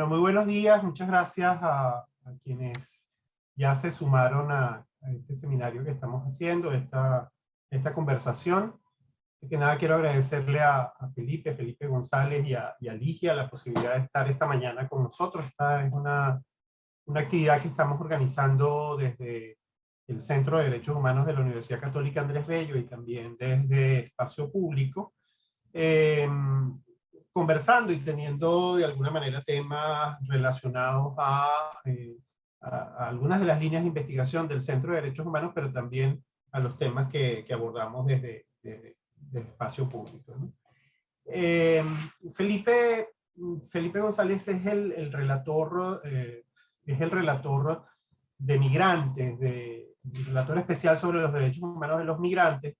Bueno, muy buenos días. Muchas gracias a quienes ya se sumaron a este seminario que estamos haciendo, esta conversación. De que nada, quiero agradecerle a Felipe González y a Ligia la posibilidad de estar esta mañana con nosotros. Esta es una actividad que estamos organizando desde el Centro de Derechos Humanos de la Universidad Católica Andrés Bello y también desde Espacio Público. Conversando y teniendo de alguna manera temas relacionados a algunas de las líneas de investigación del Centro de Derechos Humanos, pero también a los temas que abordamos desde Espacio Público, ¿no? Felipe González es el relator de migrantes, el relator especial sobre los derechos humanos de los migrantes,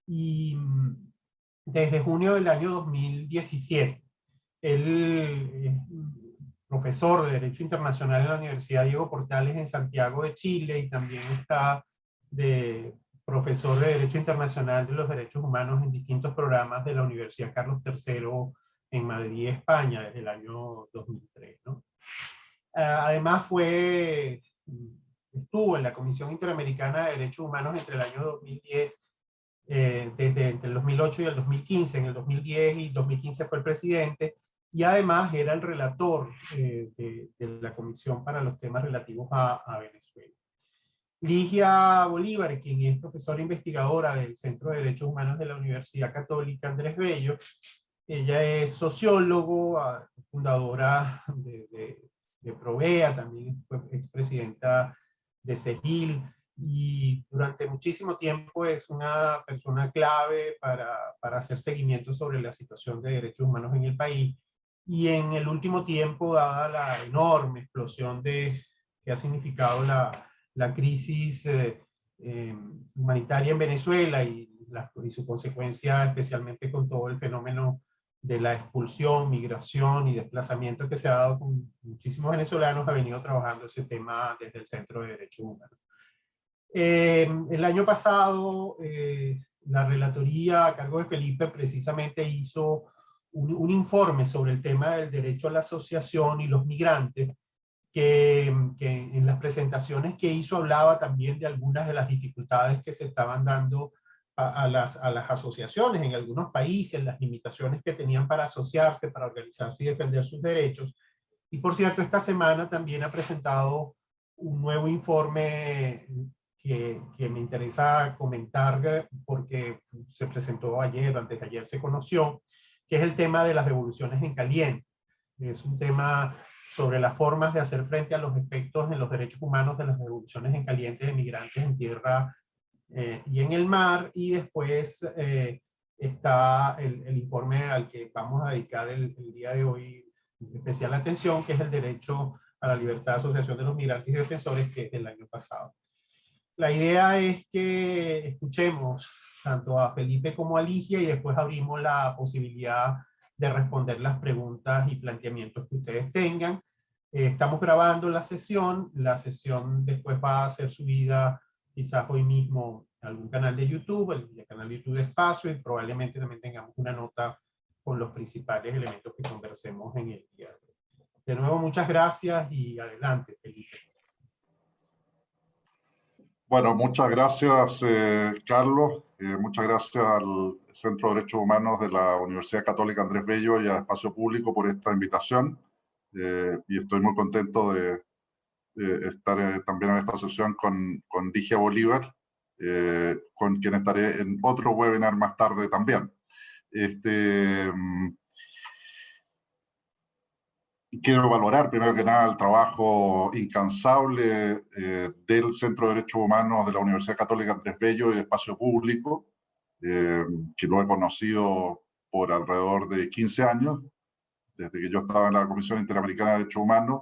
y desde junio del año 2017. Él es profesor de Derecho Internacional en la Universidad Diego Portales en Santiago de Chile, y también está de profesor de Derecho Internacional de los Derechos Humanos en distintos programas de la Universidad Carlos III en Madrid, España, desde el año 2003, ¿no? Además estuvo en la Comisión Interamericana de Derechos Humanos entre el año 2010, desde entre el 2008 y el 2015. En el 2010 y 2015 fue el presidente, y además era el relator de la Comisión para los temas relativos a Venezuela. Ligia Bolívar, quien es profesora investigadora del Centro de Derechos Humanos de la Universidad Católica Andrés Bello. Ella es sociólogo, fundadora de Provea, también fue expresidenta de CEGIL, y durante muchísimo tiempo es una persona clave para hacer seguimiento sobre la situación de derechos humanos en el país. Y en el último tiempo, dada la enorme explosión que ha significado la crisis humanitaria en Venezuela y su consecuencia, especialmente con todo el fenómeno de la expulsión, migración y desplazamiento que se ha dado con muchísimos venezolanos, ha venido trabajando ese tema desde el Centro de Derechos Humanos. El año pasado, la relatoría a cargo de Felipe precisamente hizo un informe sobre el tema del derecho a la asociación y los migrantes, que en las presentaciones que hizo hablaba también de algunas de las dificultades que se estaban dando a las asociaciones en algunos países, las limitaciones que tenían para asociarse, para organizarse y defender sus derechos. Y por cierto, esta semana también ha presentado un nuevo informe que me interesa comentar porque se presentó ayer, antes de ayer se conoció, que es el tema de las devoluciones en caliente. Es un tema sobre las formas de hacer frente a los efectos en los derechos humanos de las devoluciones en caliente de migrantes en tierra y en el mar. Y después está el informe al que vamos a dedicar el día de hoy especial atención, que es el derecho a la libertad de asociación de los migrantes y defensores, que es del año pasado. La idea es que escuchemos tanto a Felipe como a Ligia, y después abrimos la posibilidad de responder las preguntas y planteamientos que ustedes tengan. Estamos grabando la sesión después va a ser subida quizás hoy mismo a algún canal de YouTube, el canal de YouTube de Espacio, y probablemente también tengamos una nota con los principales elementos que conversemos en el día de hoy. De nuevo, muchas gracias y adelante, Felipe. Bueno, muchas gracias, Carlos. Muchas gracias al Centro de Derechos Humanos de la Universidad Católica Andrés Bello y a Espacio Público por esta invitación. Y estoy muy contento de estar también en esta sesión con Ligia Bolívar, con quien estaré en otro webinar más tarde también. Quiero valorar, primero que nada, el trabajo incansable del Centro de Derechos Humanos de la Universidad Católica Andrés Bello y de Espacio Público, que lo he conocido por alrededor de 15 años, desde que yo estaba en la Comisión Interamericana de Derechos Humanos,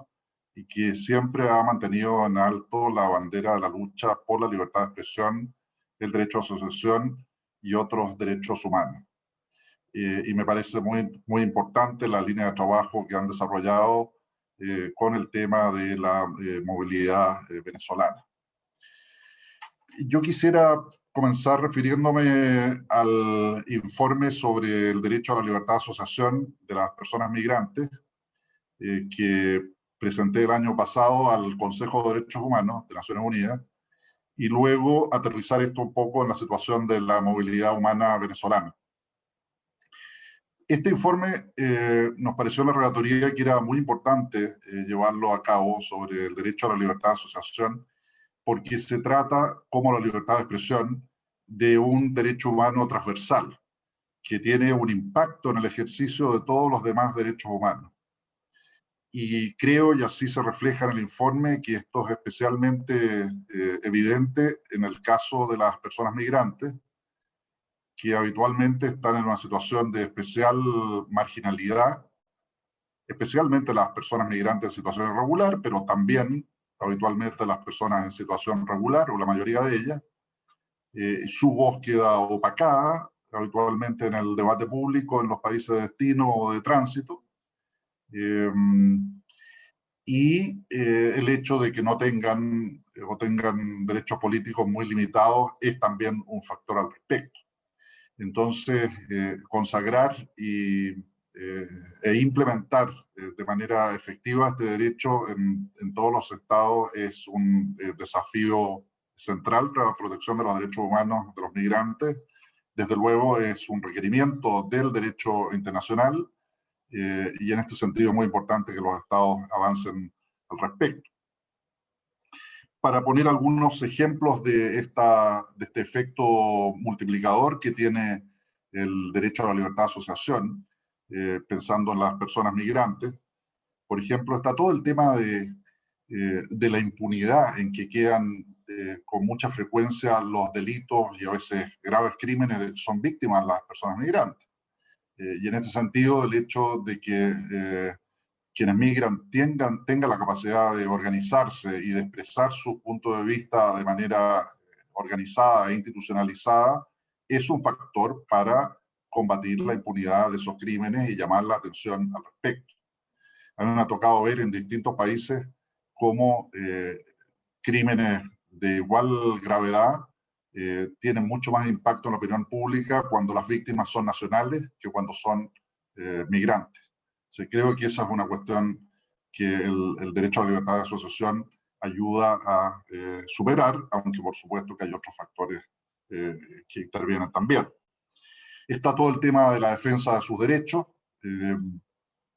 y que siempre ha mantenido en alto la bandera de la lucha por la libertad de expresión, el derecho a asociación y otros derechos humanos. Y me parece muy importante la línea de trabajo que han desarrollado con el tema de la movilidad venezolana. Yo quisiera comenzar refiriéndome al informe sobre el derecho a la libertad de asociación de las personas migrantes, que presenté el año pasado al Consejo de Derechos Humanos de Naciones Unidas, y luego aterrizar esto un poco en la situación de la movilidad humana venezolana. Este informe nos pareció en la relatoría que era muy importante llevarlo a cabo sobre el derecho a la libertad de asociación, porque se trata, como la libertad de expresión, de un derecho humano transversal, que tiene un impacto en el ejercicio de todos los demás derechos humanos. Y creo, y así se refleja en el informe, que esto es especialmente evidente en el caso de las personas migrantes, que habitualmente están en una situación de especial marginalidad, especialmente las personas migrantes en situación irregular, pero también habitualmente las personas en situación regular, o la mayoría de ellas. Su voz queda opacada habitualmente en el debate público en los países de destino o de tránsito. El hecho de que no tengan o tengan derechos políticos muy limitados es también un factor al respecto. Entonces, consagrar e implementar de manera efectiva este derecho en todos los estados es un desafío central para la protección de los derechos humanos de los migrantes. Desde luego es un requerimiento del derecho internacional, y en este sentido es muy importante que los estados avancen al respecto. Para poner algunos ejemplos de este efecto multiplicador que tiene el derecho a la libertad de asociación, pensando en las personas migrantes, por ejemplo, está todo el tema de la impunidad en que quedan con mucha frecuencia los delitos y a veces graves crímenes de que son víctimas las personas migrantes. Y en este sentido, el hecho de que quienes migran tengan la capacidad de organizarse y de expresar su punto de vista de manera organizada e institucionalizada es un factor para combatir la impunidad de esos crímenes y llamar la atención al respecto. A mí me ha tocado ver en distintos países cómo crímenes de igual gravedad tienen mucho más impacto en la opinión pública cuando las víctimas son nacionales que cuando son migrantes. Sí, creo que esa es una cuestión que el derecho a la libertad de asociación ayuda a superar, aunque por supuesto que hay otros factores que intervienen también. Está todo el tema de la defensa de sus derechos.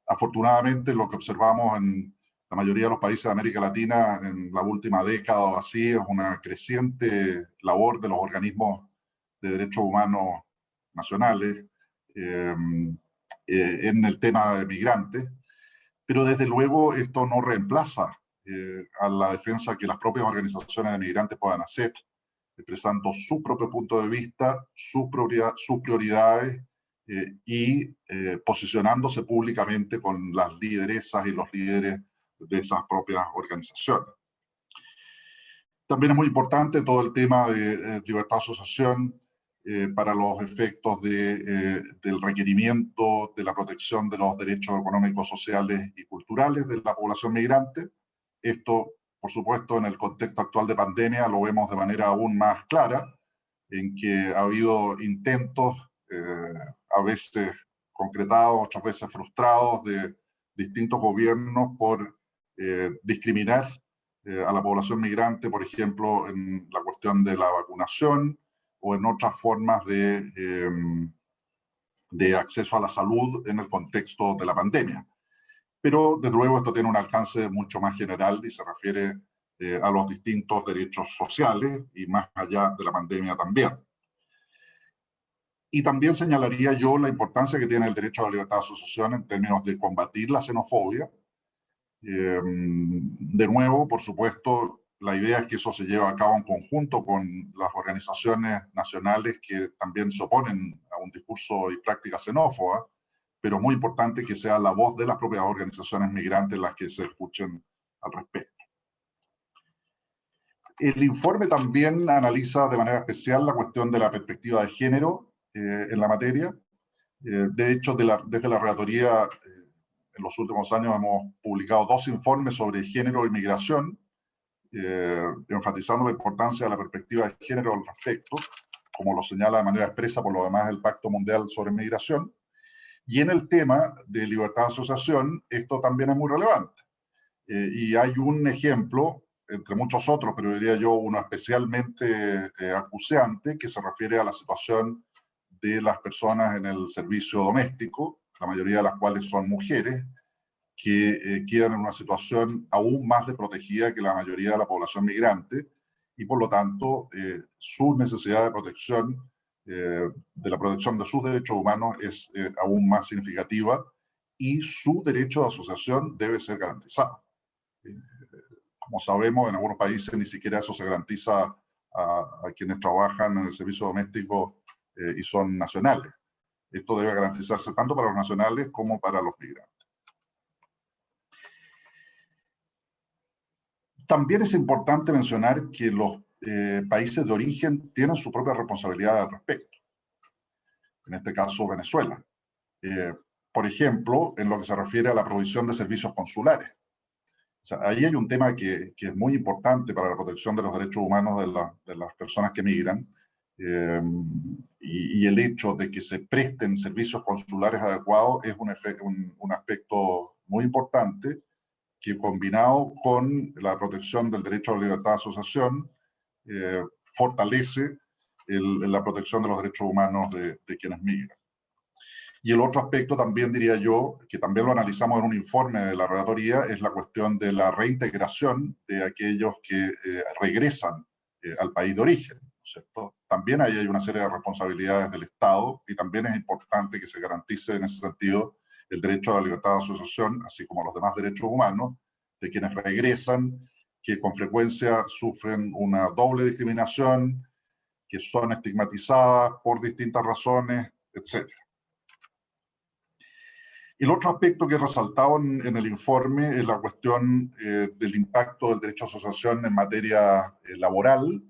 Afortunadamente, lo que observamos en la mayoría de los países de América Latina en la última década o así es una creciente labor de los organismos de derechos humanos nacionales en el tema de migrantes, pero desde luego esto no reemplaza a la defensa que las propias organizaciones de migrantes puedan hacer, expresando su propio punto de vista, sus prioridades y posicionándose públicamente con las lideresas y los líderes de esas propias organizaciones. También es muy importante todo el tema de libertad de asociación para los efectos del requerimiento de la protección de los derechos económicos, sociales y culturales de la población migrante. Esto, por supuesto, en el contexto actual de pandemia lo vemos de manera aún más clara, en que ha habido intentos, a veces concretados, otras veces frustrados, de distintos gobiernos por discriminar a la población migrante, por ejemplo, en la cuestión de la vacunación o en otras formas de acceso a la salud en el contexto de la pandemia. Pero, desde luego, esto tiene un alcance mucho más general y se refiere a los distintos derechos sociales y más allá de la pandemia también. Y también señalaría yo la importancia que tiene el derecho a la libertad de asociación en términos de combatir la xenofobia. De nuevo, por supuesto, la idea es que eso se lleve a cabo en conjunto con las organizaciones nacionales que también se oponen a un discurso y práctica xenófoba, pero muy importante que sea la voz de las propias organizaciones migrantes las que se escuchen al respecto. El informe también analiza de manera especial la cuestión de la perspectiva de género en la materia. De hecho, desde la relatoría, en los últimos años hemos publicado 2 informes sobre género y migración, enfatizando la importancia de la perspectiva de género al respecto, como lo señala de manera expresa por lo demás el Pacto Mundial sobre Migración. Y en el tema de libertad de asociación, esto también es muy relevante. Y hay un ejemplo, entre muchos otros, pero diría yo uno especialmente acuciante, que se refiere a la situación de las personas en el servicio doméstico, la mayoría de las cuales son mujeres, que quedan en una situación aún más desprotegida que la mayoría de la población migrante, y por lo tanto su necesidad de protección, de la protección de sus derechos humanos es aún más significativa, y su derecho de asociación debe ser garantizado. Como sabemos, en algunos países ni siquiera eso se garantiza a quienes trabajan en el servicio doméstico y son nacionales. Esto debe garantizarse tanto para los nacionales como para los migrantes. También es importante mencionar que los países de origen tienen su propia responsabilidad al respecto. En este caso, Venezuela. Por ejemplo, en lo que se refiere a la provisión de servicios consulares. O sea, ahí hay un tema que es muy importante para la protección de los derechos humanos de las personas que migran, y el hecho de que se presten servicios consulares adecuados es un aspecto muy importante que, combinado con la protección del derecho a la libertad de asociación, fortalece la protección de los derechos humanos de quienes migran. Y el otro aspecto también, diría yo, que también lo analizamos en un informe de la relatoría, es la cuestión de la reintegración de aquellos que regresan al país de origen, ¿no es cierto? También ahí hay una serie de responsabilidades del Estado, y también es importante que se garantice en ese sentido el derecho a la libertad de asociación, así como los demás derechos humanos de quienes regresan, que con frecuencia sufren una doble discriminación, que son estigmatizadas por distintas razones, etc. El otro aspecto que he resaltado en el informe es la cuestión del impacto del derecho a asociación en materia laboral,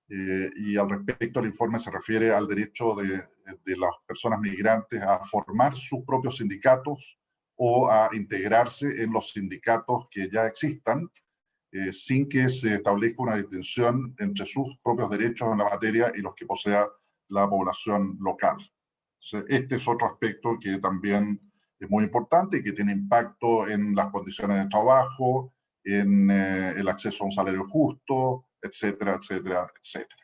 y al respecto el informe se refiere al derecho de las personas migrantes a formar sus propios sindicatos o a integrarse en los sindicatos que ya existan, sin que se establezca una distinción entre sus propios derechos en la materia y los que posea la población local. Entonces, este es otro aspecto que también es muy importante y que tiene impacto en las condiciones de trabajo, en el acceso a un salario justo, etcétera, etcétera, etcétera.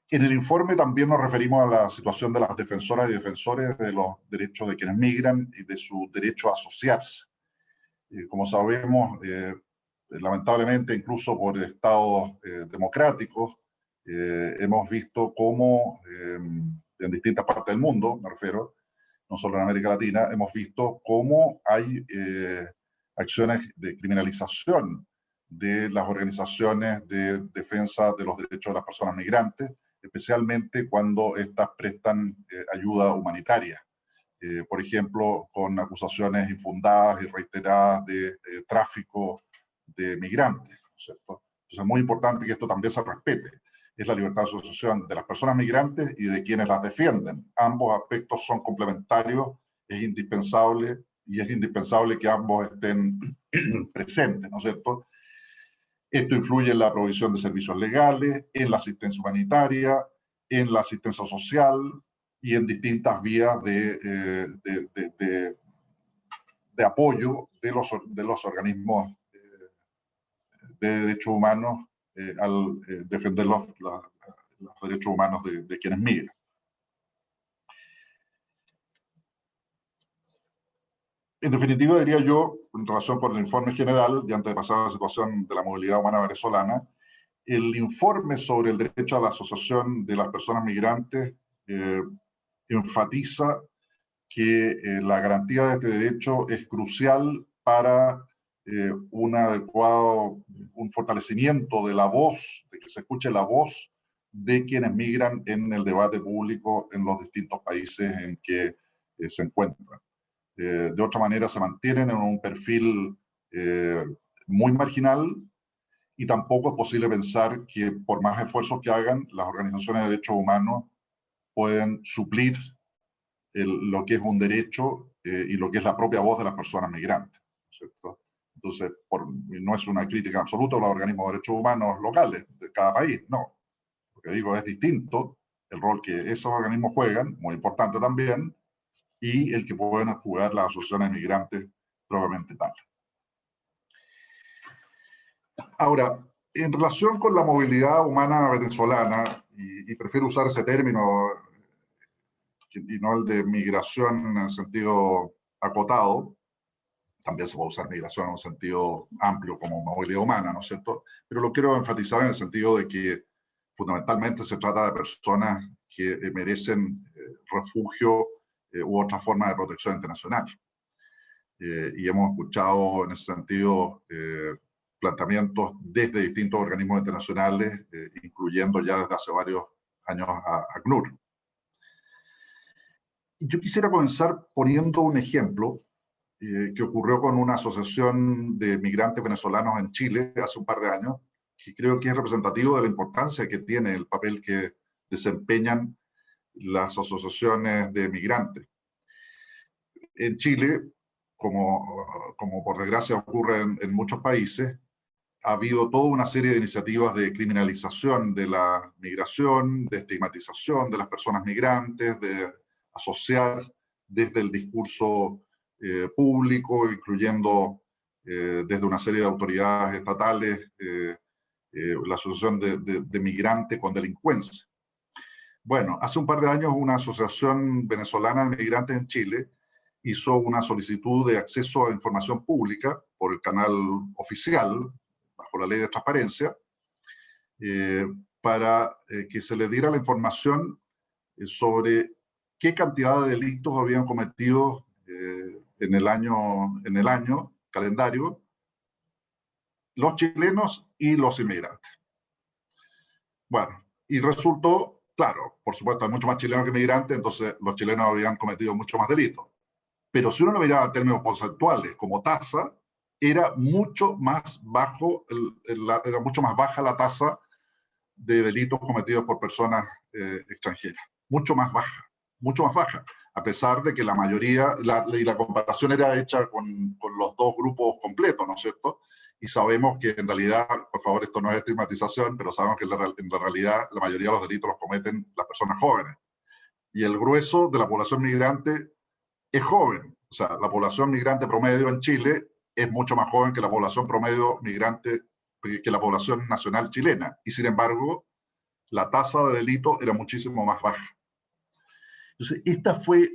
En el informe también nos referimos a la situación de las defensoras y defensores de los derechos de quienes migran y de su derecho a asociarse. Como sabemos, lamentablemente, incluso por estados democráticos, hemos visto cómo en distintas partes del mundo, me refiero, no solo en América Latina, hemos visto cómo hay acciones de criminalización de las organizaciones de defensa de los derechos de las personas migrantes, especialmente cuando éstas prestan ayuda humanitaria. Por ejemplo, con acusaciones infundadas y reiteradas de tráfico de migrantes, ¿no es cierto? Entonces es muy importante que esto también se respete. Es la libertad de asociación de las personas migrantes y de quienes las defienden. Ambos aspectos son complementarios, es indispensable, y es indispensable que ambos estén presentes, ¿no es cierto? Esto influye en la provisión de servicios legales, en la asistencia humanitaria, en la asistencia social y en distintas vías de apoyo de los organismos de derechos humanos al defender los derechos humanos de quienes migran. En definitiva, diría yo, en relación con el informe general, y antes de pasar a la situación de la movilidad humana venezolana, el informe sobre el derecho a la asociación de las personas migrantes enfatiza que la garantía de este derecho es crucial para un fortalecimiento de la voz, de que se escuche la voz de quienes migran en el debate público en los distintos países en que se encuentran. De otra manera, se mantienen en un perfil muy marginal, y tampoco es posible pensar que por más esfuerzos que hagan, las organizaciones de derechos humanos pueden suplir lo que es un derecho y lo que es la propia voz de las personas migrantes, ¿cierto? Entonces, no es una crítica absoluta a los organismos de derechos humanos locales de cada país, no. Lo que digo es distinto el rol que esos organismos juegan, muy importante también, y el que pueden jugar las asociaciones migrantes propiamente tal. Ahora, en relación con la movilidad humana venezolana, y prefiero usar ese término y no el de migración en el sentido acotado, también se puede usar migración en un sentido amplio como movilidad humana, ¿no es cierto? Pero lo quiero enfatizar en el sentido de que fundamentalmente se trata de personas que merecen refugio u otra forma de protección internacional. Y hemos escuchado en ese sentido planteamientos desde distintos organismos internacionales, incluyendo ya desde hace varios años a ACNUR. Yo quisiera comenzar poniendo un ejemplo que ocurrió con una asociación de migrantes venezolanos en Chile hace un par de años, que creo que es representativo de la importancia que tiene el papel que desempeñan las asociaciones de migrantes. En Chile, como por desgracia ocurre en muchos países, ha habido toda una serie de iniciativas de criminalización de la migración, de estigmatización de las personas migrantes, de asociar desde el discurso público, incluyendo desde una serie de autoridades estatales, la asociación de migrante con delincuencia. Bueno, hace un par de años una asociación venezolana de migrantes en Chile hizo una solicitud de acceso a información pública por el canal oficial, bajo la ley de transparencia, para que se le diera la información sobre qué cantidad de delitos habían cometido en el año calendario los chilenos y los inmigrantes. Bueno, y resultó, claro, por supuesto, hay mucho más chilenos que inmigrantes, entonces los chilenos habían cometido mucho más delitos. Pero si uno lo miraba en términos porcentuales, como tasa, era mucho más bajo, era mucho más baja la tasa de delitos cometidos por personas extranjeras. Mucho más baja, a pesar de que la mayoría, y la comparación era hecha con los dos grupos completos, ¿no es cierto? Y sabemos que en realidad, por favor, esto no es estigmatización, pero sabemos que en la realidad la mayoría de los delitos los cometen las personas jóvenes. Y el grueso de la población migrante es joven. O sea, la población migrante promedio en Chile es mucho más joven que la población promedio migrante, que la población nacional chilena. Y sin embargo, la tasa de delito era muchísimo más baja. Entonces, esta fue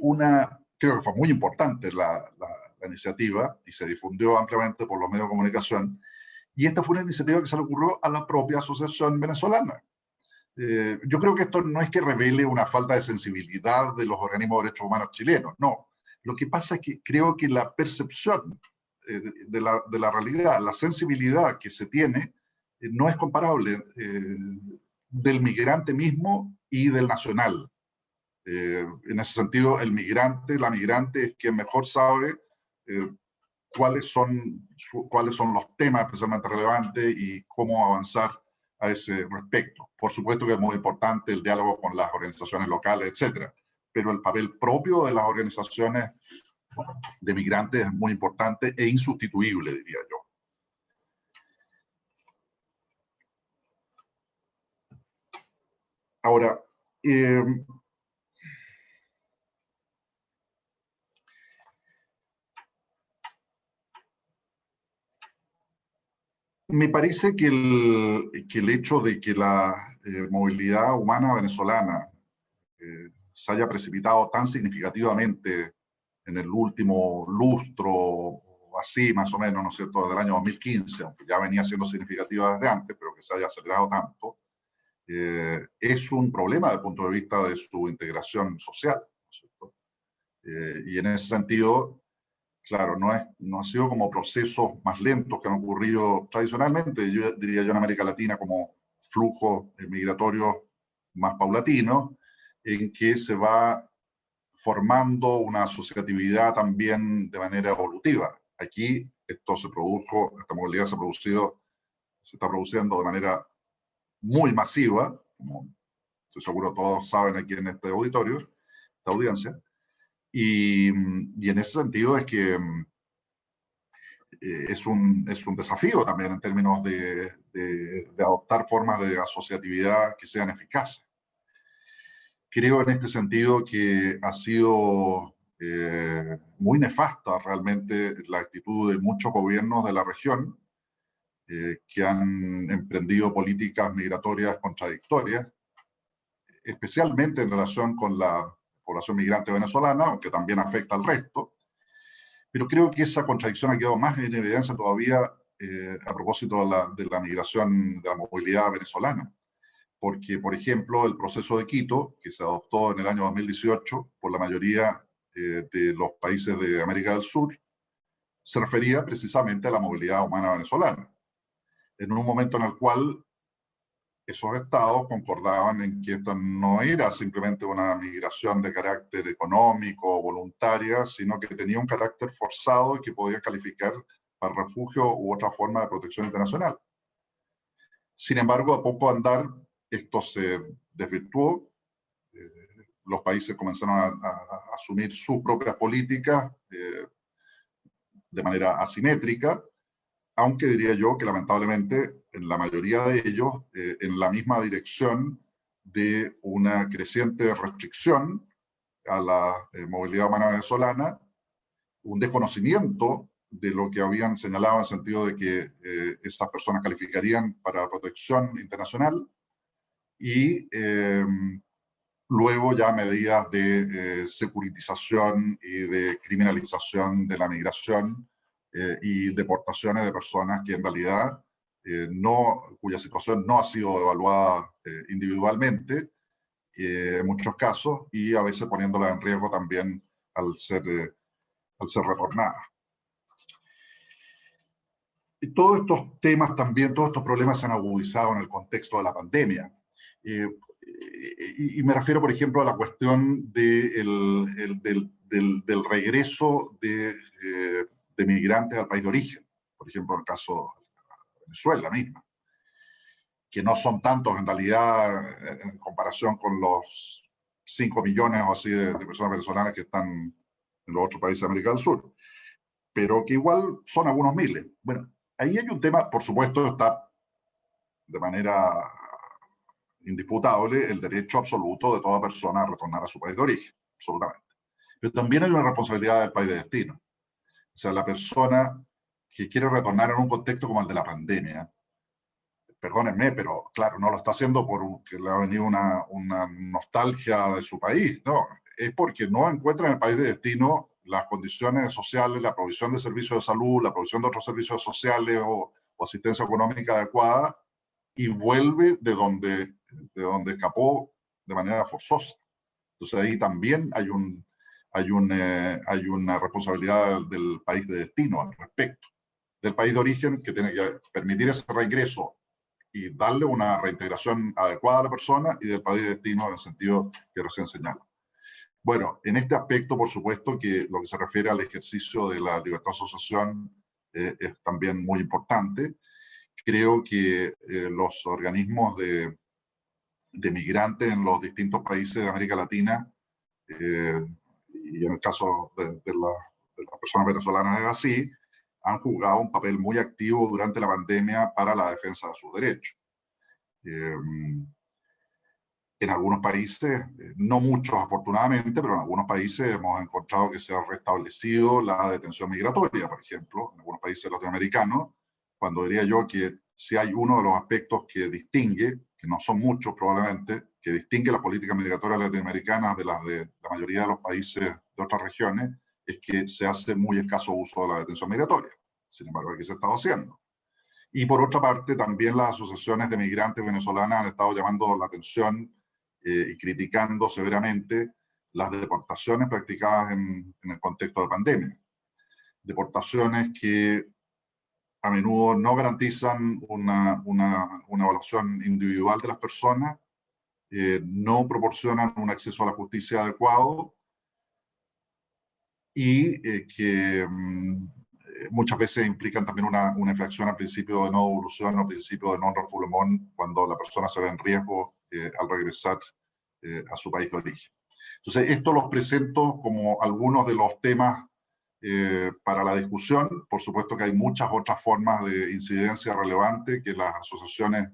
creo que fue muy importante la iniciativa y se difundió ampliamente por los medios de comunicación. Y esta fue una iniciativa que se le ocurrió a la propia Asociación Venezolana. Yo creo que esto no es que revele una falta de sensibilidad de los organismos de derechos humanos chilenos, no. Lo que pasa es que creo que la percepción de la realidad, la sensibilidad que se tiene, no es comparable del migrante mismo y del nacional. En ese sentido, la migrante es quien mejor sabe cuáles son los temas especialmente relevantes y cómo avanzar a ese respecto. Por supuesto que es muy importante el diálogo con las organizaciones locales, etcétera, pero el papel propio de las organizaciones de migrantes es muy importante e insustituible, diría yo. Ahora, me parece que el hecho de que la movilidad humana venezolana se haya precipitado tan significativamente en el último lustro, o así más o menos, ¿no es cierto?, desde el año 2015, aunque ya venía siendo significativa desde antes, pero que se haya acelerado tanto, es un problema desde el punto de vista de su integración social, ¿no es cierto? Y en ese sentido, claro, no ha sido como procesos más lentos que han ocurrido tradicionalmente, yo diría yo en América Latina, como flujos migratorios más paulatinos, en que se va formando una asociatividad también de manera evolutiva. Aquí esta movilidad se está produciendo de manera muy masiva, como estoy seguro todos saben aquí en este auditorio, esta audiencia, y en ese sentido es que es un desafío también en términos de adoptar formas de asociatividad que sean eficaces. Creo en este sentido que ha sido muy nefasta realmente la actitud de muchos gobiernos de la región que han emprendido políticas migratorias contradictorias, especialmente en relación con la población migrante venezolana, aunque también afecta al resto. Pero creo que esa contradicción ha quedado más en evidencia todavía a propósito de la migración, de la movilidad venezolana. Porque, por ejemplo, el proceso de Quito, que se adoptó en el año 2018 por la mayoría de los países de América del Sur, se refería precisamente a la movilidad humana venezolana, en un momento en el cual esos estados concordaban en que esto no era simplemente una migración de carácter económico o voluntaria, sino que tenía un carácter forzado y que podía calificar para refugio u otra forma de protección internacional. Sin embargo, a poco andar, esto se desvirtuó. Los países comenzaron a asumir sus propias políticas de manera asimétrica, aunque diría yo que lamentablemente en la mayoría de ellos en la misma dirección de una creciente restricción a la movilidad humana venezolana, un desconocimiento de lo que habían señalado en el sentido de que esas personas calificarían para protección internacional y luego ya medidas de securitización y de criminalización de la migración y deportaciones de personas que en realidad cuya situación no ha sido evaluada individualmente en muchos casos y a veces poniéndola en riesgo también al ser retornadas. Y todos estos temas también, todos estos problemas se han agudizado en el contexto de la pandemia. Y me refiero, por ejemplo, a la cuestión del regreso de migrantes al país de origen. Por ejemplo, en el caso de Venezuela misma, que no son tantos en realidad en comparación con los 5 millones o así de personas venezolanas que están en los otros países de América del Sur, pero que igual son algunos miles. Bueno, ahí hay un tema, por supuesto, está de manera indisputable el derecho absoluto de toda persona a retornar a su país de origen, absolutamente. Pero también hay una responsabilidad del país de destino. O sea, la persona que quiere retornar en un contexto como el de la pandemia, perdónenme, pero claro, no lo está haciendo porque le ha venido una nostalgia de su país, no, es porque no encuentra en el país de destino las condiciones sociales, la provisión de servicios de salud, la provisión de otros servicios sociales o asistencia económica adecuada y vuelve de donde escapó de manera forzosa. Entonces ahí también hay una responsabilidad del país de destino al respecto, del país de origen que tiene que permitir ese reingreso y darle una reintegración adecuada a la persona y del país de destino en el sentido que recién señalo. Bueno, en este aspecto, por supuesto, que lo que se refiere al ejercicio de la libertad de asociación es también muy importante. Creo que los organismos de migrantes en los distintos países de América Latina, y en el caso de las personas venezolanas es así, han jugado un papel muy activo durante la pandemia para la defensa de sus derechos. En algunos países, no muchos afortunadamente, pero en algunos países hemos encontrado que se ha restablecido la detención migratoria, por ejemplo, en algunos países latinoamericanos, cuando diría yo que si hay uno de los aspectos que distingue, que no son muchos probablemente, que distingue las políticas migratorias latinoamericanas de las de la mayoría de los países de otras regiones, es que se hace muy escaso uso de la detención migratoria. Sin embargo, aquí se está haciendo. Y por otra parte, también las asociaciones de migrantes venezolanas han estado llamando la atención y criticando severamente las deportaciones practicadas en el contexto de pandemia. Deportaciones que a menudo no garantizan una evaluación individual de las personas, no proporcionan un acceso a la justicia adecuado y que muchas veces implican también una infracción al principio de no devolución o principio de non-refoulement cuando la persona se ve en riesgo al regresar a su país de origen. Entonces, esto los presento como algunos de los temas para la discusión. Por supuesto que hay muchas otras formas de incidencia relevante que las asociaciones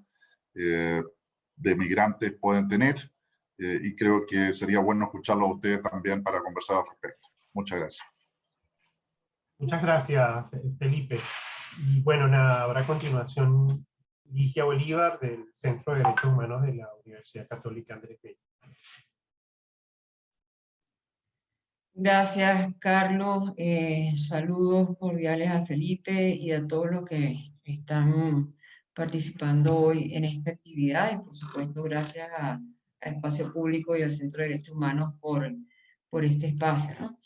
de migrantes pueden tener y creo que sería bueno escucharlo a ustedes también para conversar al respecto. Muchas gracias. Muchas gracias, Felipe. Y bueno, nada, habrá a continuación Ligia Bolívar del Centro de Derechos Humanos de la Universidad Católica Andrés Bello. Gracias, Carlos. Saludos cordiales a Felipe y a todos los que están participando hoy en esta actividad. Y por supuesto, gracias a Espacio Público y al Centro de Derechos Humanos por este espacio, ¿no?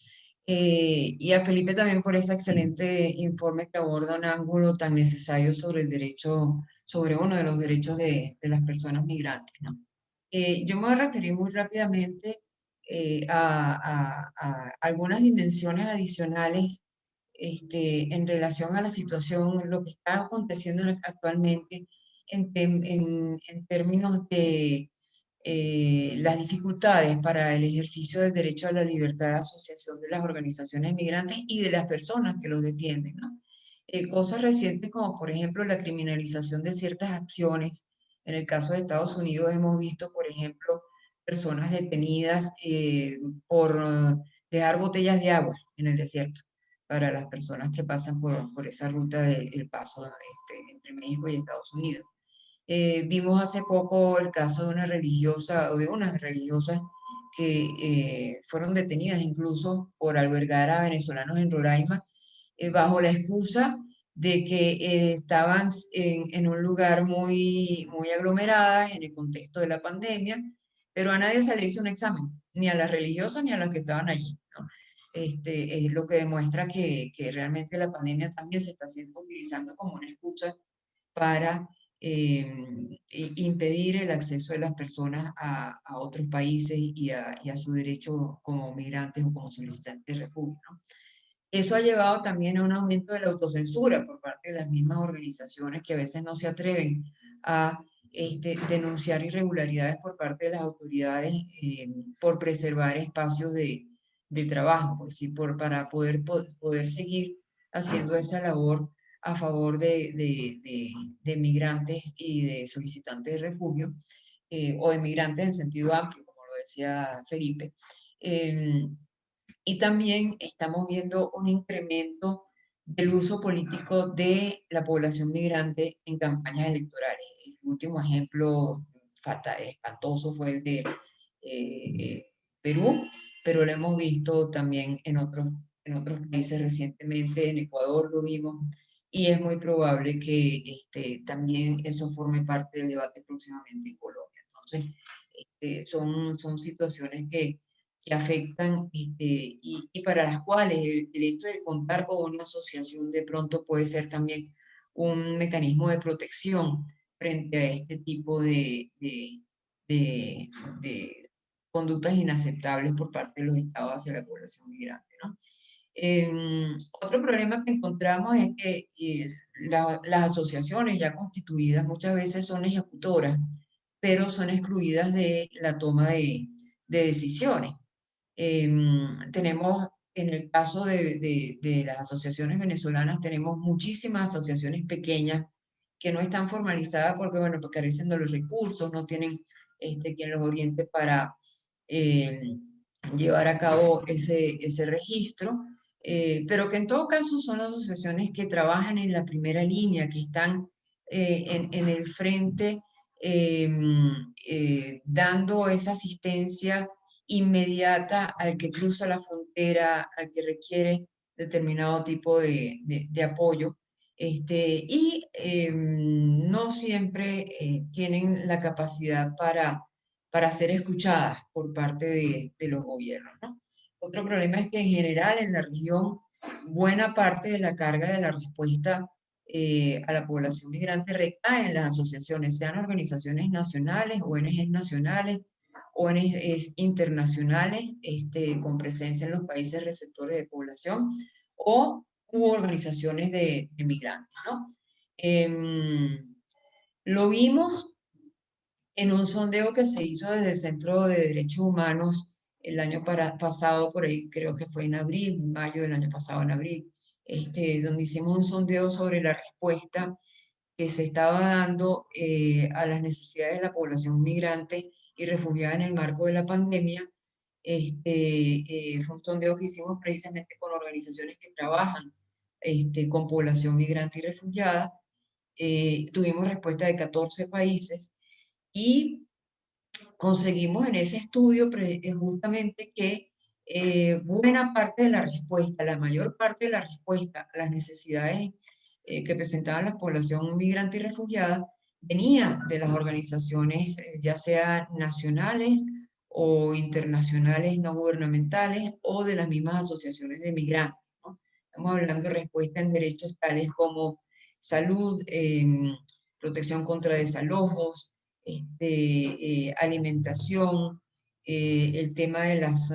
Y a Felipe también por ese excelente informe que aborda un ángulo tan necesario sobre el derecho, sobre uno de los derechos de las personas migrantes, ¿no? Yo me voy a referir muy rápidamente a algunas dimensiones adicionales en relación a la situación, lo que está aconteciendo actualmente en términos de las dificultades para el ejercicio del derecho a la libertad de asociación de las organizaciones migrantes y de las personas que los defienden, ¿no? Cosas recientes como por ejemplo la criminalización de ciertas acciones. En el caso de Estados Unidos hemos visto, por ejemplo, personas detenidas por dejar botellas de agua en el desierto para las personas que pasan por esa ruta del paso entre México y Estados Unidos. Vimos hace poco el caso de una religiosa o de unas religiosas que fueron detenidas incluso por albergar a venezolanos en Roraima bajo la excusa de que estaban en un lugar muy aglomerada en el contexto de la pandemia, pero a nadie se le hizo un examen, ni a las religiosas ni a las que estaban allí, ¿no? Es lo que demuestra que realmente la pandemia también se está utilizando como una excusa para impedir el acceso de las personas a otros países y a su derecho como migrantes o como solicitantes de refugio, ¿no? Eso ha llevado también a un aumento de la autocensura por parte de las mismas organizaciones que a veces no se atreven a denunciar irregularidades por parte de las autoridades por preservar espacios de trabajo, es decir, para poder seguir haciendo esa labor a favor de migrantes y de solicitantes de refugio, o de migrantes en sentido amplio, como lo decía Felipe. Y también estamos viendo un incremento del uso político de la población migrante en campañas electorales. El último ejemplo espantoso fue el de Perú, pero lo hemos visto también en otros países recientemente, en Ecuador lo vimos, y es muy probable que también eso forme parte del debate próximamente en Colombia. Entonces, son situaciones que afectan y para las cuales el hecho de contar con una asociación de pronto puede ser también un mecanismo de protección frente a este tipo de conductas inaceptables por parte de los estados hacia la población migrante, ¿no? Otro problema que encontramos es que las asociaciones ya constituidas muchas veces son ejecutoras, pero son excluidas de la toma de decisiones. Tenemos, en el caso de las asociaciones venezolanas, tenemos muchísimas asociaciones pequeñas que no están formalizadas porque, bueno, porque carecen de los recursos, no tienen quien los oriente para llevar a cabo ese registro, pero que en todo caso son asociaciones que trabajan en la primera línea, que están en el frente dando esa asistencia inmediata al que cruza la frontera, al que requiere determinado tipo de apoyo. No siempre tienen la capacidad para ser escuchadas por parte de los gobiernos, ¿no? Otro problema es que en general en la región buena parte de la carga de la respuesta a la población migrante recae en las asociaciones, sean organizaciones nacionales, ONGs nacionales, ONGs internacionales con presencia en los países receptores de población o organizaciones de migrantes, ¿no? Lo vimos en un sondeo que se hizo desde el Centro de Derechos Humanos el año pasado, por ahí creo que fue en abril, en mayo del año pasado, en abril, donde hicimos un sondeo sobre la respuesta que se estaba dando a las necesidades de la población migrante y refugiada en el marco de la pandemia. Fue un sondeo que hicimos precisamente con organizaciones que trabajan con población migrante y refugiada. Tuvimos respuesta de 14 países y conseguimos en ese estudio justamente que buena parte de la respuesta, la mayor parte de la respuesta a las necesidades que presentaba la población migrante y refugiada venía de las organizaciones, ya sea nacionales o internacionales no gubernamentales o de las mismas asociaciones de migrantes, ¿no? Estamos hablando de respuesta en derechos tales como salud, protección contra desalojos, alimentación, el tema de las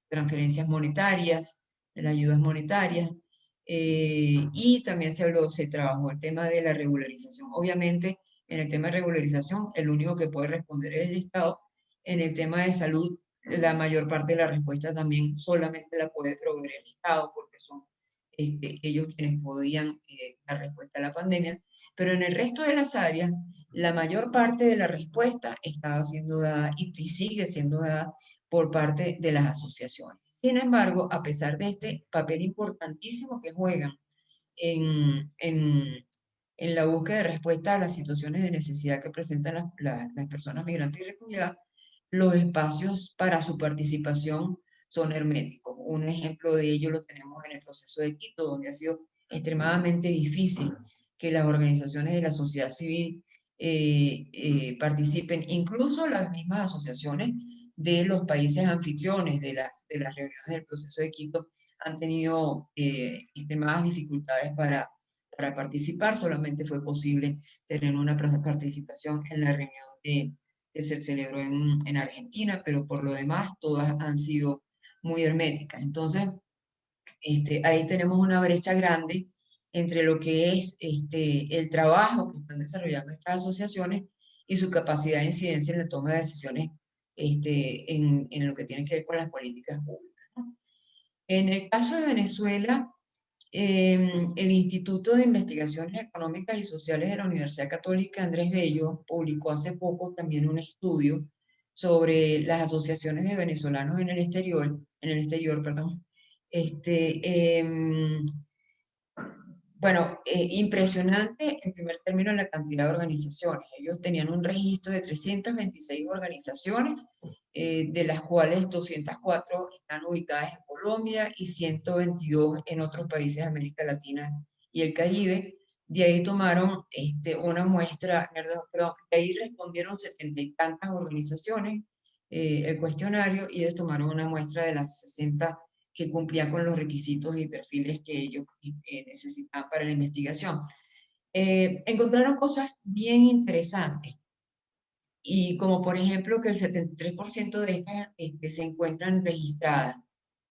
transferencias monetarias, de las ayudas monetarias, y también se trabajó el tema de la regularización. Obviamente, en el tema de regularización, el único que puede responder es el Estado. En el tema de salud, la mayor parte de la respuesta también solamente la puede proveer el Estado, porque son ellos quienes podían dar respuesta a la pandemia. Pero en el resto de las áreas, la mayor parte de la respuesta estaba siendo dada y sigue siendo dada por parte de las asociaciones. Sin embargo, a pesar de este papel importantísimo que juegan en la búsqueda de respuesta a las situaciones de necesidad que presentan las personas migrantes y refugiadas, los espacios para su participación son herméticos. Un ejemplo de ello lo tenemos en el proceso de Quito, donde ha sido extremadamente difícil que las organizaciones de la sociedad civil participen, incluso las mismas asociaciones de los países anfitriones de las reuniones del proceso de Quito han tenido extremadas dificultades para participar. Solamente fue posible tener una participación en la reunión que se celebró en Argentina, pero por lo demás todas han sido muy herméticas. Entonces, ahí tenemos una brecha grande entre lo que es el trabajo que están desarrollando estas asociaciones y su capacidad de incidencia en la toma de decisiones en lo que tiene que ver con las políticas públicas, ¿no? En el caso de Venezuela, el Instituto de Investigaciones Económicas y Sociales de la Universidad Católica Andrés Bello publicó hace poco también un estudio sobre las asociaciones de venezolanos en el exterior, perdón. Bueno, impresionante en primer término la cantidad de organizaciones. Ellos tenían un registro de 326 organizaciones, de las cuales 204 están ubicadas en Colombia y 122 en otros países de América Latina y el Caribe. De ahí tomaron una muestra, perdón, de ahí respondieron 70 y tantas organizaciones el cuestionario, y ellos tomaron una muestra de las 60 que cumplían con los requisitos y perfiles que ellos necesitaban para la investigación. Encontraron cosas bien interesantes, y como por ejemplo que el 73% de estas se encuentran registradas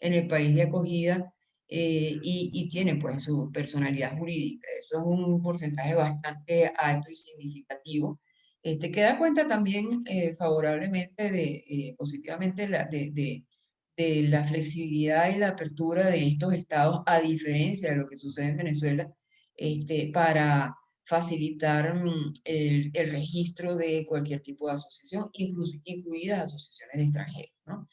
en el país de acogida, y tienen pues su personalidad jurídica. Eso es un porcentaje bastante alto y significativo, que da cuenta también favorablemente positivamente de la flexibilidad y la apertura de estos estados, a diferencia de lo que sucede en Venezuela, para facilitar el registro de cualquier tipo de asociación, incluidas asociaciones de extranjeros, ¿no?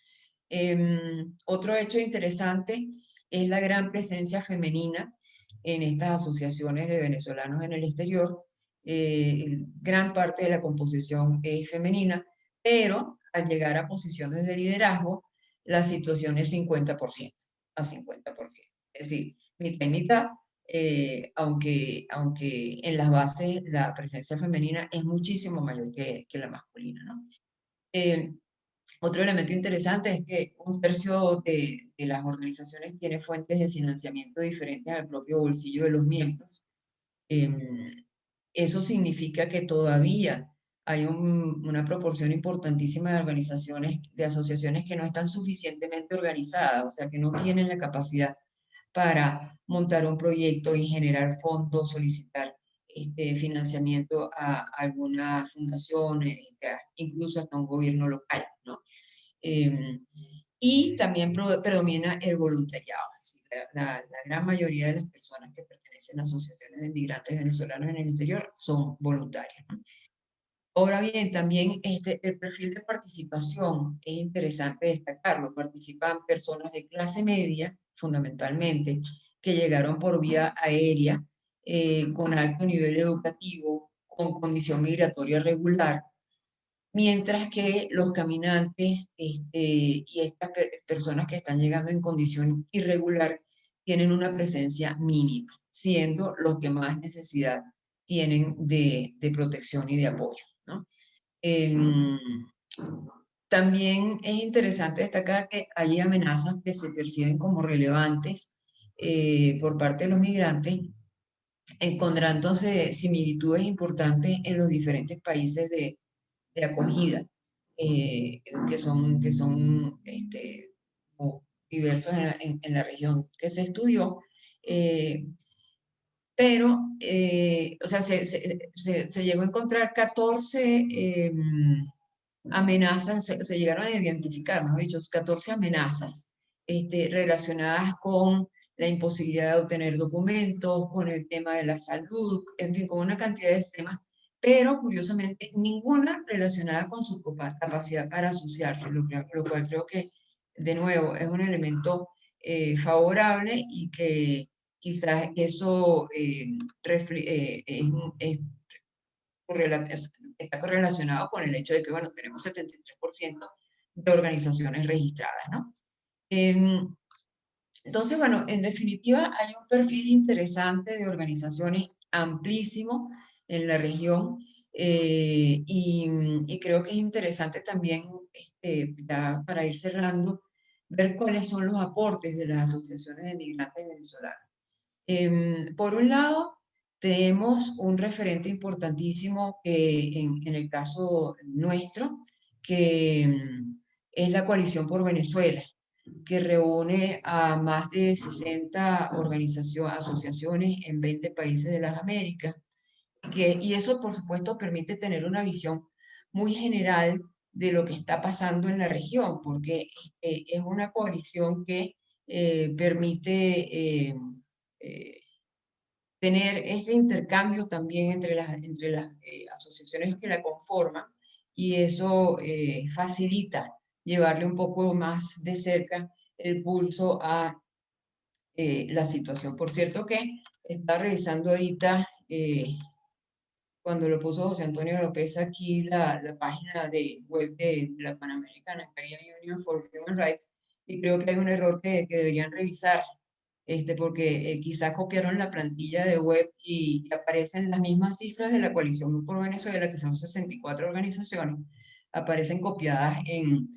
Otro hecho interesante es la gran presencia femenina en estas asociaciones de venezolanos en el exterior. Gran parte de la composición es femenina, pero al llegar a posiciones de liderazgo, la situación es 50% a 50%. Es decir, mitad y mitad, aunque en las bases la presencia femenina es muchísimo mayor que la masculina, ¿no? Otro elemento interesante es que un tercio de las organizaciones tiene fuentes de financiamiento diferentes al propio bolsillo de los miembros. Eso significa que todavía hay una proporción importantísima de organizaciones, de asociaciones que no están suficientemente organizadas, o sea, que no tienen la capacidad para montar un proyecto y generar fondos, solicitar financiamiento a alguna fundación, incluso hasta un gobierno local, ¿no? Y también predomina el voluntariado. Es decir, la gran mayoría de las personas que pertenecen a asociaciones de migrantes venezolanos en el exterior son voluntarias, ¿no? Ahora bien, también el perfil de participación es interesante destacarlo. Participan personas de clase media, fundamentalmente, que llegaron por vía aérea, con alto nivel educativo, con condición migratoria regular, mientras que los caminantes y estas personas que están llegando en condición irregular tienen una presencia mínima, siendo los que más necesidad tienen de protección y de apoyo, ¿no? Em, También es interesante destacar que hay amenazas que se perciben como relevantes por parte de los migrantes, encontrándose similitudes importantes en los diferentes países de acogida, que son como diversos en la región que se estudió. eh, pero, o sea, se llegó a encontrar 14 amenazas, se llegaron a identificar, mejor dicho, 14 amenazas relacionadas con la imposibilidad de obtener documentos, con el tema de la salud, en fin, con una cantidad de temas, pero curiosamente ninguna relacionada con su capacidad para asociarse, lo cual creo que, de nuevo, es un elemento favorable y que quizás eso está correlacionado con el hecho de que, bueno, tenemos 73% de organizaciones registradas, ¿no? Entonces, bueno, en definitiva, hay un perfil interesante de organizaciones amplísimo en la región y creo que es interesante también, ya para ir cerrando, ver cuáles son los aportes de las asociaciones de migrantes venezolanos. Por un lado, tenemos un referente importantísimo que en el caso nuestro, que es la Coalición por Venezuela, que reúne a más de 60 organizaciones, asociaciones en 20 países de las Américas. Y eso, por supuesto, permite tener una visión muy general de lo que está pasando en la región, porque es una coalición que permite eh, tener ese intercambio también entre las asociaciones que la conforman y eso facilita llevarle un poco más de cerca el pulso a la situación. Por cierto que está revisando ahorita, cuando lo puso José Antonio López aquí, la página de web de la Pan American Caribbean Union for Human Rights, y creo que hay un error que deberían revisar porque quizás copiaron la plantilla de web y aparecen las mismas cifras de la Coalición por Venezuela, que son 64 organizaciones, aparecen copiadas en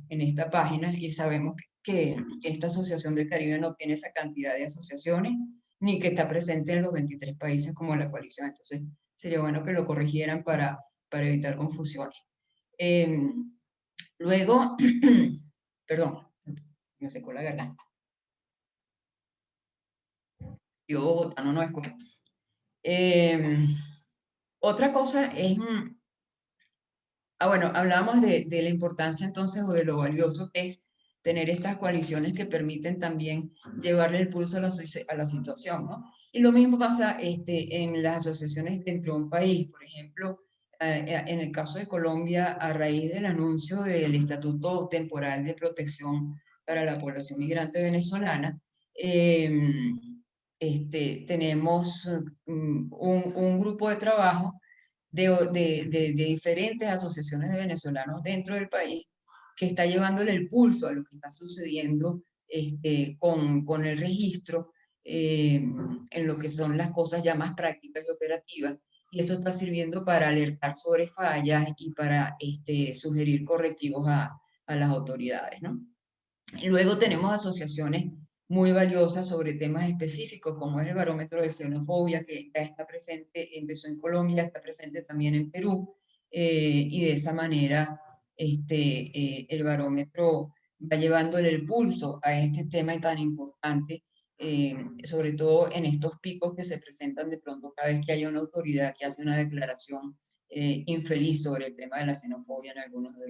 esta página y sabemos que esta Asociación del Caribe no tiene esa cantidad de asociaciones ni que está presente en los 23 países como la coalición. Entonces, sería bueno que lo corrigieran para evitar confusiones. Luego, perdón, me secó la garganta. Yo bogotano no escucho. Otra cosa es, bueno, hablábamos de la importancia entonces o de lo valioso que es tener estas coaliciones que permiten también llevarle el pulso a la situación, ¿no? Y lo mismo pasa en las asociaciones dentro de un país. Por ejemplo, en el caso de Colombia, a raíz del anuncio del Estatuto Temporal de Protección para la Población Migrante Venezolana, tenemos un grupo de trabajo de diferentes asociaciones de venezolanos dentro del país que está llevándole el pulso a lo que está sucediendo con el registro en lo que son las cosas ya más prácticas y operativas. Y eso está sirviendo para alertar sobre fallas y para sugerir correctivos a las autoridades, ¿no? Y luego tenemos asociaciones muy valiosas sobre temas específicos, como es el barómetro de xenofobia, que ya está presente, empezó en Colombia, está presente también en Perú, y de esa manera el barómetro va llevándole el pulso a este tema tan importante, sobre todo en estos picos que se presentan de pronto cada vez que hay una autoridad que hace una declaración infeliz sobre el tema de la xenofobia en algunos de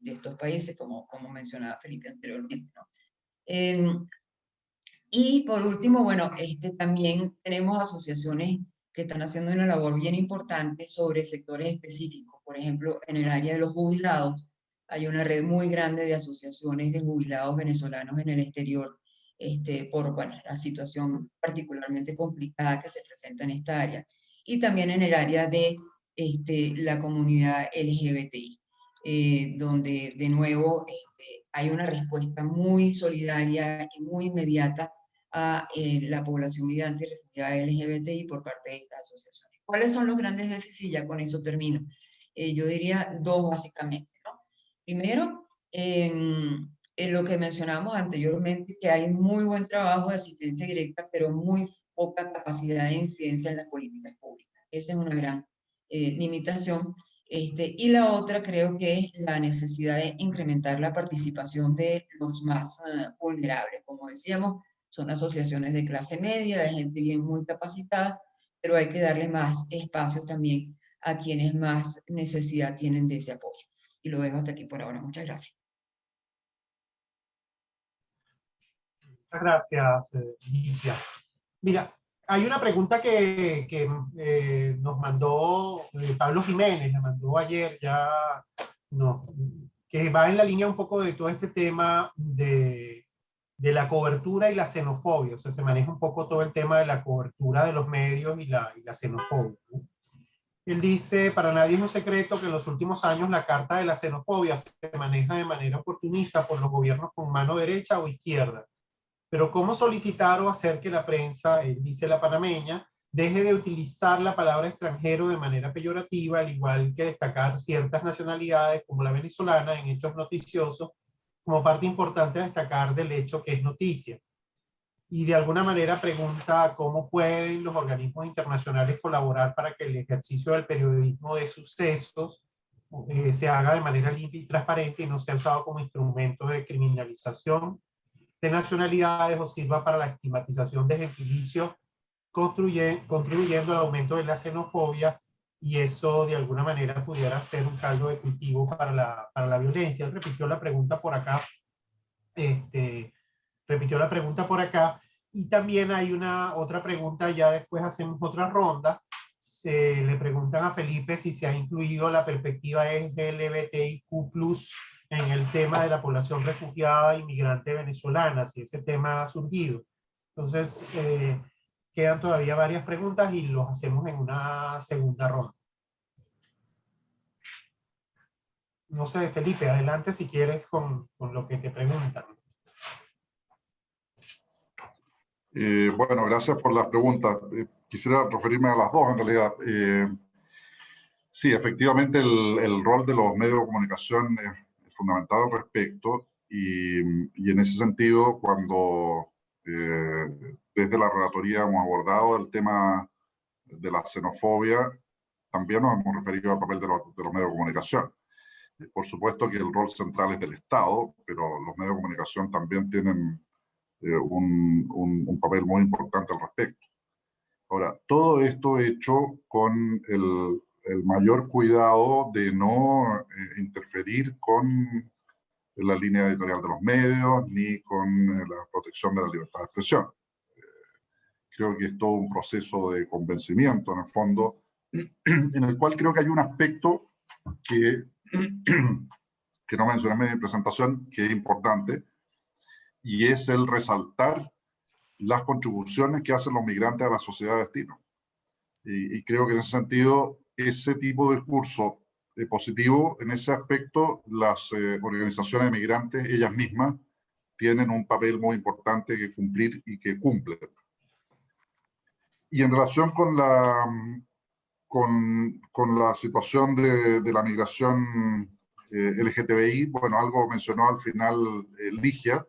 estos países, como mencionaba Felipe anteriormente, ¿no? Y por último, bueno, también tenemos asociaciones que están haciendo una labor bien importante sobre sectores específicos. Por ejemplo, en el área de los jubilados, hay una red muy grande de asociaciones de jubilados venezolanos en el exterior, por bueno, la situación particularmente complicada que se presenta en esta área. Y también en el área de la comunidad LGBTI, donde de nuevo hay una respuesta muy solidaria y muy inmediata a la población migrante y refugiada LGBTI por parte de estas asociaciones. ¿Cuáles son los grandes déficits? Ya con eso termino. Yo diría dos básicamente, ¿no? Primero, en lo que mencionamos anteriormente, que hay muy buen trabajo de asistencia directa, pero muy poca capacidad de incidencia en las políticas públicas. Esa es una gran limitación. Y la otra creo que es la necesidad de incrementar la participación de los más vulnerables. Como decíamos, son asociaciones de clase media, de gente bien muy capacitada, pero hay que darle más espacio también a quienes más necesidad tienen de ese apoyo. Y lo dejo hasta aquí por ahora. Muchas gracias. Muchas gracias, Lidia. Mira, hay una pregunta que nos mandó Pablo Jiménez, la mandó ayer, ya no, que va en la línea un poco de todo este tema de la cobertura y la xenofobia. O sea, se maneja un poco todo el tema de la cobertura de los medios y la xenofobia, ¿no? Él dice, para nadie es un secreto que en los últimos años la carta de la xenofobia se maneja de manera oportunista por los gobiernos con mano derecha o izquierda. Pero ¿cómo solicitar o hacer que la prensa, él dice la panameña, deje de utilizar la palabra extranjero de manera peyorativa, al igual que destacar ciertas nacionalidades como la venezolana en hechos noticiosos como parte importante a destacar del hecho que es noticia? Y de alguna manera pregunta cómo pueden los organismos internacionales colaborar para que el ejercicio del periodismo de sucesos se haga de manera limpia y transparente y no sea usado como instrumento de criminalización de nacionalidades o sirva para la estigmatización de gentilicio, contribuyendo al aumento de la xenofobia, y eso de alguna manera pudiera ser un caldo de cultivo para la violencia. Él repitió la pregunta por acá, repitió la pregunta por acá, y también hay una otra pregunta, ya después hacemos otra ronda. Se le preguntan a Felipe si se ha incluido la perspectiva LGBTIQ+ en el tema de la población refugiada inmigrante venezolana, si ese tema ha surgido. Entonces, quedan todavía varias preguntas y los hacemos en una segunda ronda. No sé, Felipe, adelante si quieres con lo que te preguntan. Bueno, gracias por las preguntas. Quisiera referirme a las dos en realidad. Sí, efectivamente el rol de los medios de comunicación es fundamental al respecto y en ese sentido cuando desde la relatoría hemos abordado el tema de la xenofobia, también nos hemos referido al papel de los medios de comunicación. Por supuesto que el rol central es del Estado, pero los medios de comunicación también tienen un papel muy importante al respecto. Ahora, todo esto hecho con el mayor cuidado de no interferir con la línea editorial de los medios ni con la protección de la libertad de expresión. Creo que es todo un proceso de convencimiento, en el fondo, en el cual creo que hay un aspecto que no mencioné en mi presentación, que es importante, y es el resaltar las contribuciones que hacen los migrantes a la sociedad de destino. Y creo que en ese sentido, ese tipo de discurso positivo, en ese aspecto, las organizaciones de migrantes, ellas mismas, tienen un papel muy importante que cumplir y que cumplen. Y en relación con la situación de la migración LGTBI, bueno, algo mencionó al final Ligia.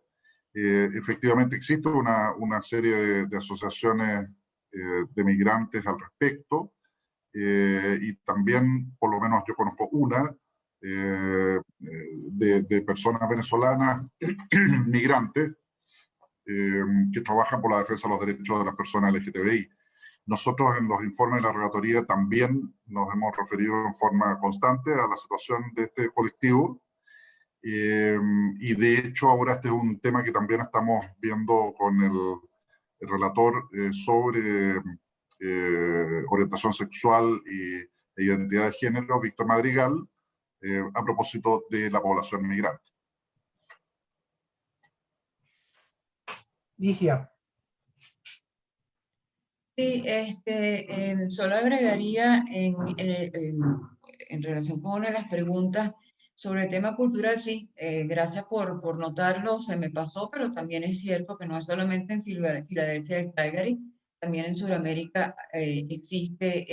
Efectivamente existe una serie de asociaciones de migrantes al respecto, y también, por lo menos yo conozco una, de personas venezolanas migrantes que trabajan por la defensa de los derechos de las personas LGTBI. Nosotros en los informes de la relatoría también nos hemos referido en forma constante a la situación de este colectivo, y de hecho ahora este es un tema que también estamos viendo con el relator sobre orientación sexual e identidad de género, Víctor Madrigal, a propósito de la población migrante. Ligia. Sí, solo agregaría en relación con una de las preguntas sobre el tema cultural, sí, gracias por notarlo, se me pasó, pero también es cierto que no es solamente en Filadelfia y Calgary, también en Sudamérica existe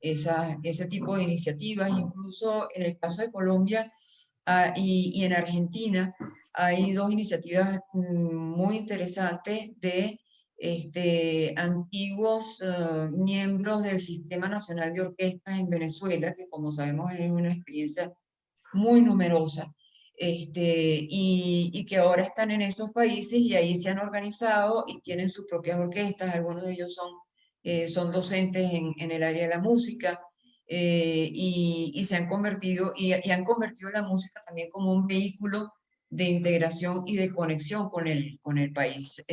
ese tipo de iniciativas, incluso en el caso de Colombia y en Argentina hay dos iniciativas muy interesantes de antiguos miembros del Sistema Nacional de Orquestas en Venezuela, que como sabemos es una experiencia muy numerosa, y que ahora están en esos países y ahí se han organizado y tienen sus propias orquestas, algunos de ellos son docentes en el área de la música, y se han convertido, y han convertido la música también como un vehículo de integración y de conexión con el país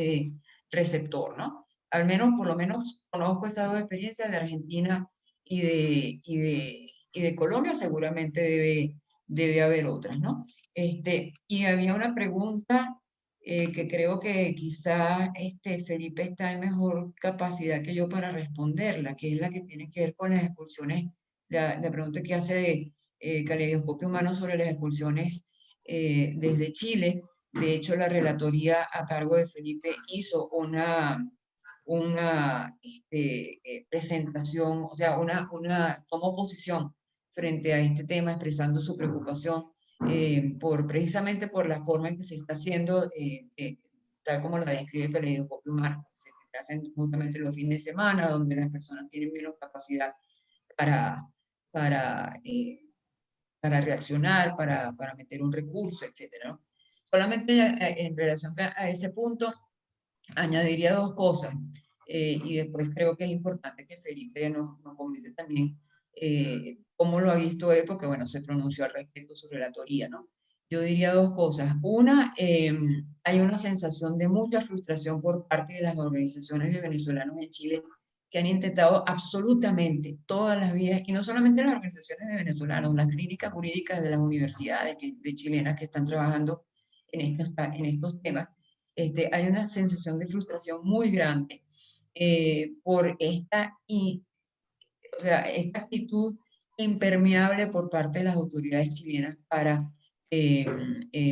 receptor, ¿no? Al menos, por lo menos, conozco esas dos experiencias de Argentina y de Colombia, seguramente debe haber otras, ¿no? Y había una pregunta que creo que quizá Felipe está en mejor capacidad que yo para responderla, que es la que tiene que ver con las expulsiones, la pregunta que hace de Caleidoscopio Humano sobre las expulsiones desde Chile. De hecho, la relatoría a cargo de Felipe hizo una presentación, o sea, tomó posición frente a este tema, expresando su preocupación precisamente por la forma en que se está haciendo, tal como la describe Caleidoscopio Humano, que se hacen justamente los fines de semana, donde las personas tienen menos capacidad para, para, eh, para reaccionar, para meter un recurso, etcétera, ¿no? Solamente en relación a ese punto, añadiría dos cosas, y después creo que es importante que Felipe nos comente también cómo lo ha visto él, porque bueno, se pronunció al respecto su relatoría, ¿no? Yo diría dos cosas. Una, hay una sensación de mucha frustración por parte de las organizaciones de venezolanos en Chile que han intentado absolutamente todas las vías, y no solamente las organizaciones de venezolanos, las clínicas jurídicas de las universidades de chilenas que están trabajando en estos temas. Hay una sensación de frustración muy grande por esta actitud impermeable por parte de las autoridades chilenas para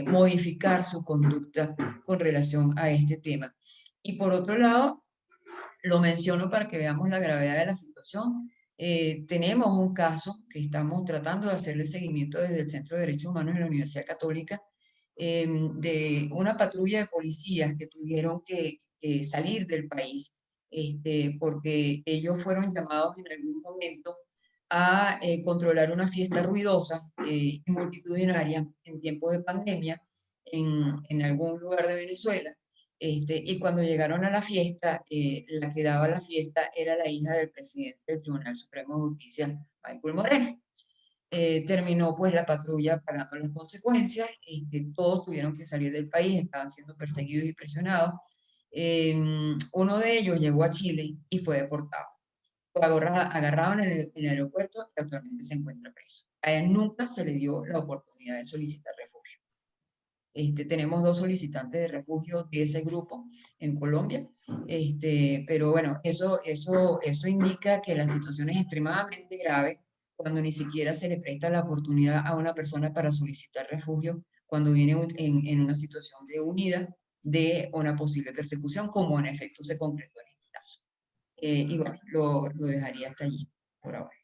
modificar su conducta con relación a este tema. Y por otro lado, lo menciono para que veamos la gravedad de la situación. Tenemos un caso que estamos tratando de hacerle seguimiento desde el Centro de Derechos Humanos de la Universidad Católica, de una patrulla de policías que tuvieron que salir del país, porque ellos fueron llamados en algún momento a controlar una fiesta ruidosa y multitudinaria en tiempos de pandemia en algún lugar de Venezuela. Y cuando llegaron a la fiesta, la que daba la fiesta era la hija del presidente del Tribunal Supremo de Justicia, Michael Moreno. Terminó pues la patrulla pagando las consecuencias, todos tuvieron que salir del país, estaban siendo perseguidos y presionados. Uno de ellos llegó a Chile y fue deportado. Fue agarrado en el aeropuerto y actualmente se encuentra preso. A él nunca se le dio la oportunidad de solicitar refugio. Tenemos dos solicitantes de refugio de ese grupo en Colombia, pero bueno, eso indica que la situación es extremadamente grave cuando ni siquiera se le presta la oportunidad a una persona para solicitar refugio cuando viene en una situación de huida de una posible persecución, como en efecto se concretó en este caso. Y bueno, lo dejaría hasta allí por ahora.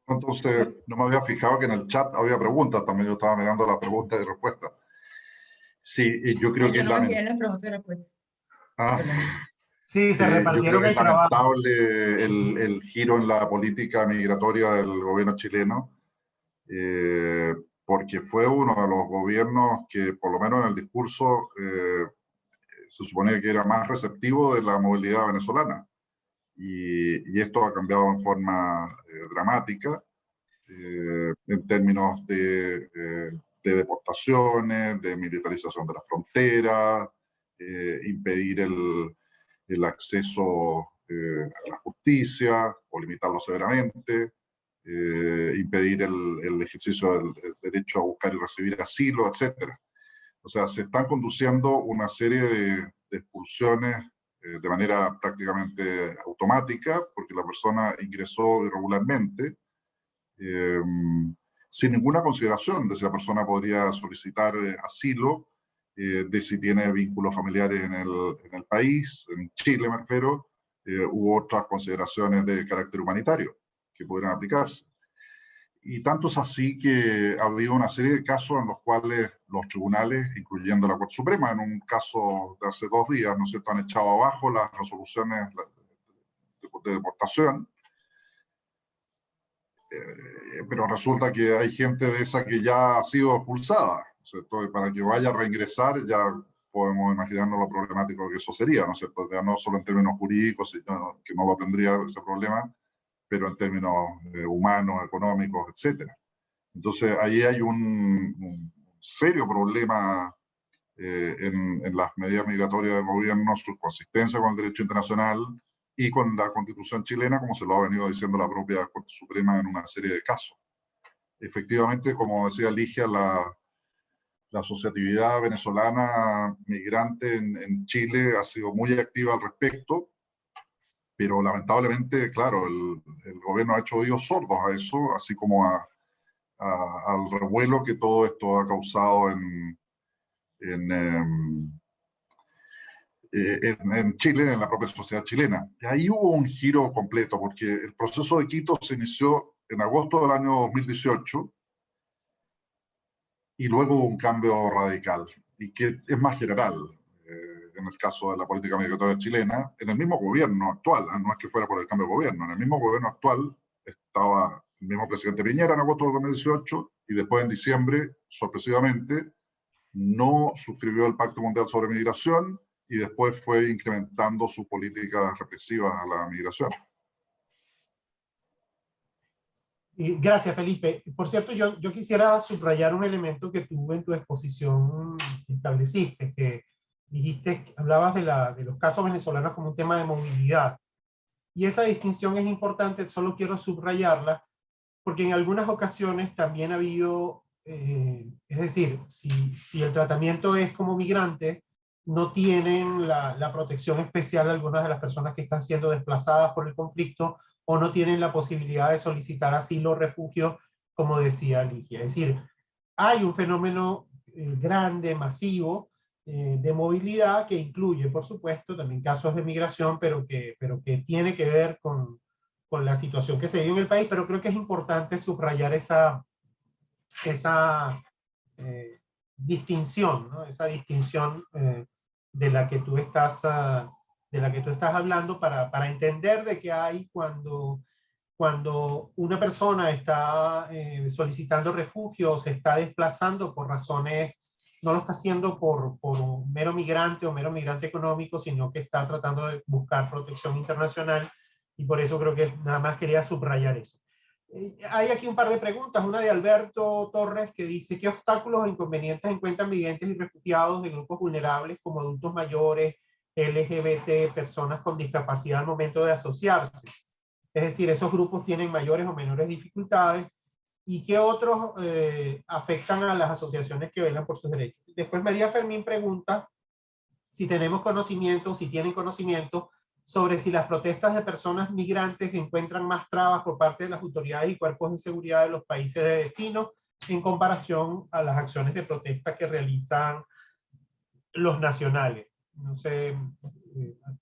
Entonces, no me había fijado que en el chat había preguntas, también yo estaba mirando las preguntas y respuestas. Sí, yo creo que yo es no me fijé en las preguntas y respuestas. Sí, se yo creo repartieron que es el trabajo. lamentable el giro en la política migratoria del gobierno chileno, porque fue uno de los gobiernos que, por lo menos en el discurso, se suponía que era más receptivo de la movilidad venezolana. Y esto ha cambiado en forma dramática en términos de deportaciones, de militarización de la frontera, impedir el acceso a la justicia o limitarlo severamente, impedir el ejercicio del derecho a buscar y recibir asilo, etc. O sea, se están conduciendo una serie de expulsiones de manera prácticamente automática, porque la persona ingresó irregularmente, sin ninguna consideración de si la persona podría solicitar asilo, de si tiene vínculos familiares en el país, en Chile me refiero, u otras consideraciones de carácter humanitario que pudieran aplicarse. Y tanto es así que ha habido una serie de casos en los cuales los tribunales, incluyendo la Corte Suprema, en un caso de hace 2 días, ¿no es cierto?, han echado abajo las resoluciones de deportación, pero resulta que hay gente de esa que ya ha sido expulsada, ¿no es cierto? Y para que vaya a reingresar ya podemos imaginarnos lo problemático que eso sería, ¿no es cierto? Ya no solo en términos jurídicos, sino que no lo tendría ese problema, pero en términos humanos, económicos, etcétera. Entonces, ahí hay un serio problema en las medidas migratorias del gobierno, su consistencia con el derecho internacional y con la Constitución chilena, como se lo ha venido diciendo la propia Corte Suprema en una serie de casos. Efectivamente, como decía Ligia, la asociatividad venezolana migrante en Chile ha sido muy activa al respecto, pero lamentablemente, claro, el gobierno ha hecho oídos sordos a eso, así como al revuelo que todo esto ha causado en Chile, en la propia sociedad chilena. Y ahí hubo un giro completo, porque el proceso de Quito se inició en agosto del año 2018 y luego hubo un cambio radical, y que es más general. En el caso de la política migratoria chilena, en el mismo gobierno actual, no es que fuera por el cambio de gobierno, en el mismo gobierno actual estaba el mismo presidente Piñera en agosto de 2018 y después en diciembre, sorpresivamente, no suscribió el Pacto Mundial sobre Migración y después fue incrementando sus políticas represivas a la migración. Gracias, Felipe. Por cierto, yo quisiera subrayar un elemento que tú en tu exposición estableciste, que dijiste, hablabas de los casos venezolanos como un tema de movilidad. Y esa distinción es importante, solo quiero subrayarla, porque en algunas ocasiones también ha habido, es decir, si el tratamiento es como migrante, no tienen la protección especial algunas de las personas que están siendo desplazadas por el conflicto o no tienen la posibilidad de solicitar asilo o refugio, como decía Ligia. Es decir, hay un fenómeno grande, masivo, de movilidad que incluye, por supuesto, también casos de migración, pero que tiene que ver con la situación que se vive en el país, pero creo que es importante subrayar esa distinción, ¿no? Esa distinción de la que tú estás hablando para entender de qué hay cuando una persona está solicitando refugio o se está desplazando por razones, no lo está haciendo por un mero migrante o mero migrante económico, sino que está tratando de buscar protección internacional, y por eso creo que nada más quería subrayar eso. Hay aquí un par de preguntas, una de Alberto Torres que dice: ¿qué obstáculos o inconvenientes encuentran migrantes y refugiados de grupos vulnerables como adultos mayores, LGBT, personas con discapacidad al momento de asociarse? Es decir, esos grupos tienen mayores o menores dificultades, y qué otros afectan a las asociaciones que velan por sus derechos. Después María Fermín pregunta si tenemos conocimiento, si tienen conocimiento sobre si las protestas de personas migrantes encuentran más trabas por parte de las autoridades y cuerpos de seguridad de los países de destino en comparación a las acciones de protesta que realizan los nacionales. No sé,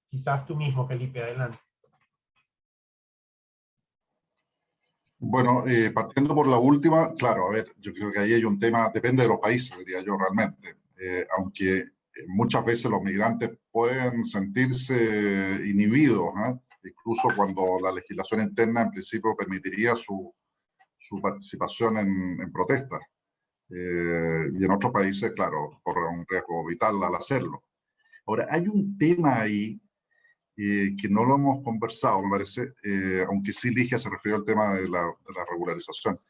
quizás tú mismo, Felipe, adelante. Bueno, partiendo por la última, claro, a ver, yo creo que ahí hay un tema, depende de los países, diría yo realmente, aunque muchas veces los migrantes pueden sentirse inhibidos, ¿eh? Incluso cuando la legislación interna en principio permitiría su participación en protestas. Y en otros países, claro, corre un riesgo vital al hacerlo. Ahora, hay un tema ahí que no lo hemos conversado, me parece, aunque sí Ligia se refirió al tema de la regularización.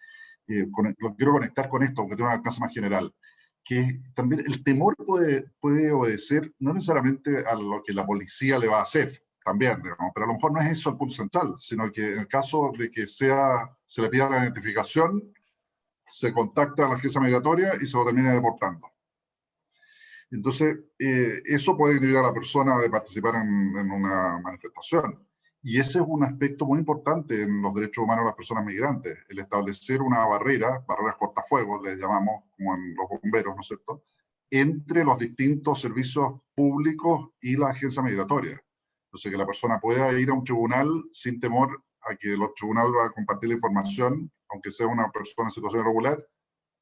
Lo quiero conectar con esto, aunque tiene un alcance más general. que también el temor puede obedecer no necesariamente a lo que la policía le va a hacer, también, digamos, pero a lo mejor no es eso el punto central, sino que en el caso de que se le pida la identificación, se contacta a la agencia migratoria y se lo termina deportando. Entonces, eso puede inhibir a la persona de participar en una manifestación. Y ese es un aspecto muy importante en los derechos humanos de las personas migrantes, el establecer una barreras cortafuegos, les llamamos, como en los bomberos, ¿no es cierto?, entre los distintos servicios públicos y la agencia migratoria. Entonces, que la persona pueda ir a un tribunal sin temor a que el tribunal va a compartir la información, aunque sea una persona en situación irregular,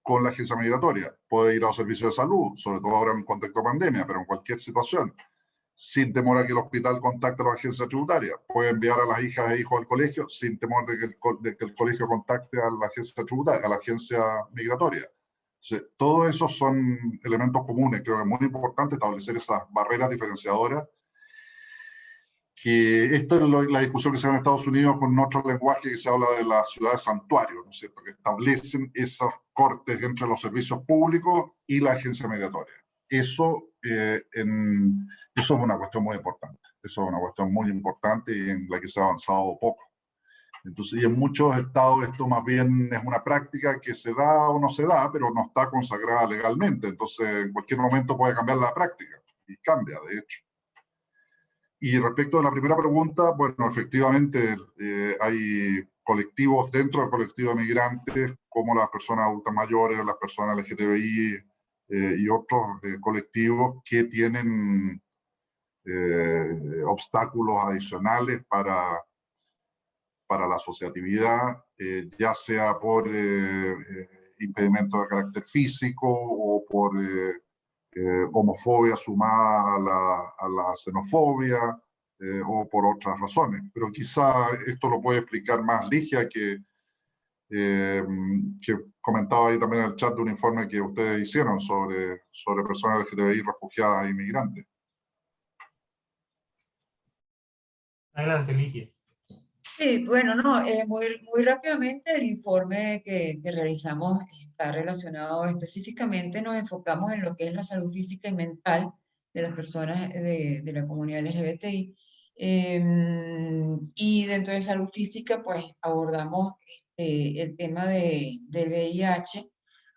con la agencia migratoria. Puede ir a los servicios de salud, sobre todo ahora en contexto de pandemia, pero en cualquier situación, sin temor a que el hospital contacte a la agencia tributaria. Puede enviar a las hijas e hijos al colegio sin temor de que el colegio contacte a la agencia tributaria, a la agencia migratoria. Entonces, todos esos son elementos comunes. Creo que es muy importante establecer esas barreras diferenciadoras, que esta es la discusión que se da en Estados Unidos con otro lenguaje que se habla de las ciudades santuarios, ¿no es cierto?, que establecen esos cortes entre los servicios públicos y la agencia migratoria. Eso, eso es una cuestión muy importante. Eso es una cuestión muy importante y en la que se ha avanzado poco. Entonces, y en muchos estados esto más bien es una práctica que se da o no se da, pero no está consagrada legalmente. Entonces, en cualquier momento puede cambiar la práctica, y cambia, de hecho. Y respecto a la primera pregunta, bueno, efectivamente hay colectivos dentro del colectivo de migrantes, como las personas adultas mayores, las personas LGTBI y otros colectivos que tienen obstáculos adicionales para la asociatividad, ya sea por impedimentos de carácter físico o por homofobia sumada a la xenofobia o por otras razones. Pero quizá esto lo puede explicar más Ligia, que comentaba ahí también en el chat de un informe que ustedes hicieron sobre personas LGTBI, refugiadas e inmigrantes. Adelante, Ligia. Sí, bueno, no, muy rápidamente el informe que realizamos está relacionado específicamente, nos enfocamos en lo que es la salud física y mental de las personas de la comunidad LGBTI. Y dentro de salud física, pues abordamos el tema del VIH,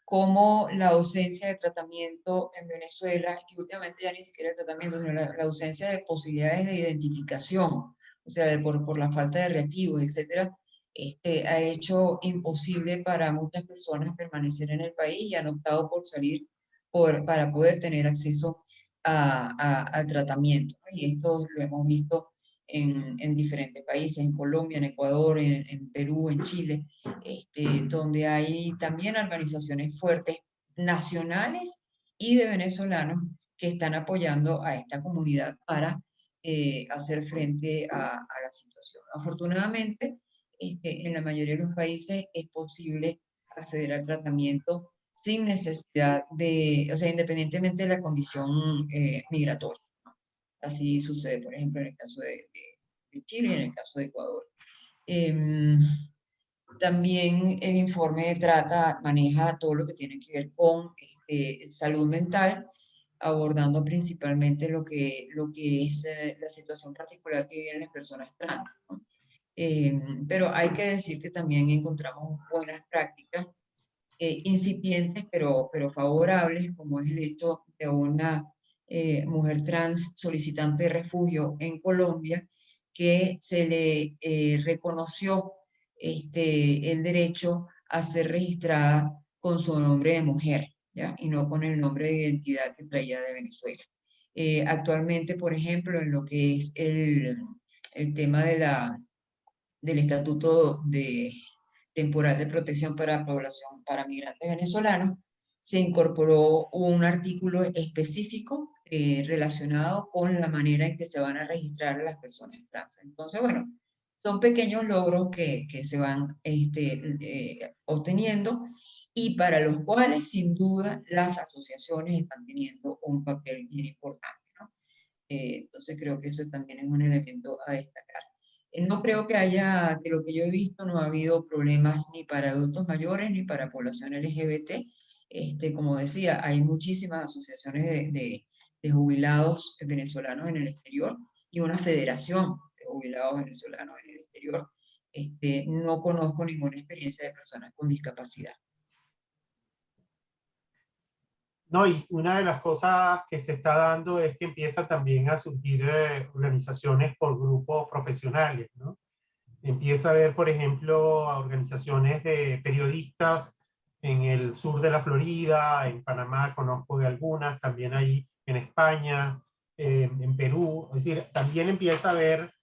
como la ausencia de tratamiento en Venezuela, y últimamente ya ni siquiera el tratamiento, sino la ausencia de posibilidades de identificación, o sea, por la falta de reactivos, etcétera, ha hecho imposible para muchas personas permanecer en el país y han optado por salir para poder tener acceso al tratamiento, ¿no? Y esto lo hemos visto en diferentes países, en Colombia, en Ecuador, en Perú, en Chile, donde hay también organizaciones fuertes nacionales y de venezolanos que están apoyando a esta comunidad para hacer frente a la situación. Afortunadamente, en la mayoría de los países es posible acceder al tratamiento sin necesidad o sea, independientemente de la condición migratoria, ¿no? Así sucede, por ejemplo, en el caso de Chile y en el caso de Ecuador. También el informe maneja todo lo que tiene que ver con salud mental, abordando principalmente lo que es la situación particular que viven las personas trans, ¿no? Pero hay que decir que también encontramos buenas prácticas, incipientes, pero favorables, como es el hecho de una mujer trans solicitante de refugio en Colombia, que se le reconoció el derecho a ser registrada con su nombre de mujer, ¿ya? Y no con el nombre de identidad que traía de Venezuela. Actualmente, por ejemplo, en lo que es el tema del Estatuto Temporal de Protección para Población para Migrantes Venezolanos, se incorporó un artículo específico relacionado con la manera en que se van a registrar a las personas trans. Entonces, bueno, son pequeños logros que se van obteniendo y para los cuales, sin duda, las asociaciones están teniendo un papel bien importante, ¿no? Entonces, creo que eso también es un elemento a destacar. No creo que de lo que yo he visto, no ha habido problemas ni para adultos mayores ni para población LGBT Como decía, hay muchísimas asociaciones de jubilados venezolanos en el exterior y una federación de jubilados venezolanos en el exterior. No conozco ninguna experiencia de personas con discapacidad. No, y una de las cosas que se está dando es que empieza también a surgir organizaciones por grupos profesionales, ¿no? Empieza a haber, por ejemplo, a organizaciones de periodistas en el sur de la Florida, en Panamá conozco de algunas, también ahí en España, en Perú. Es decir, también empieza a haber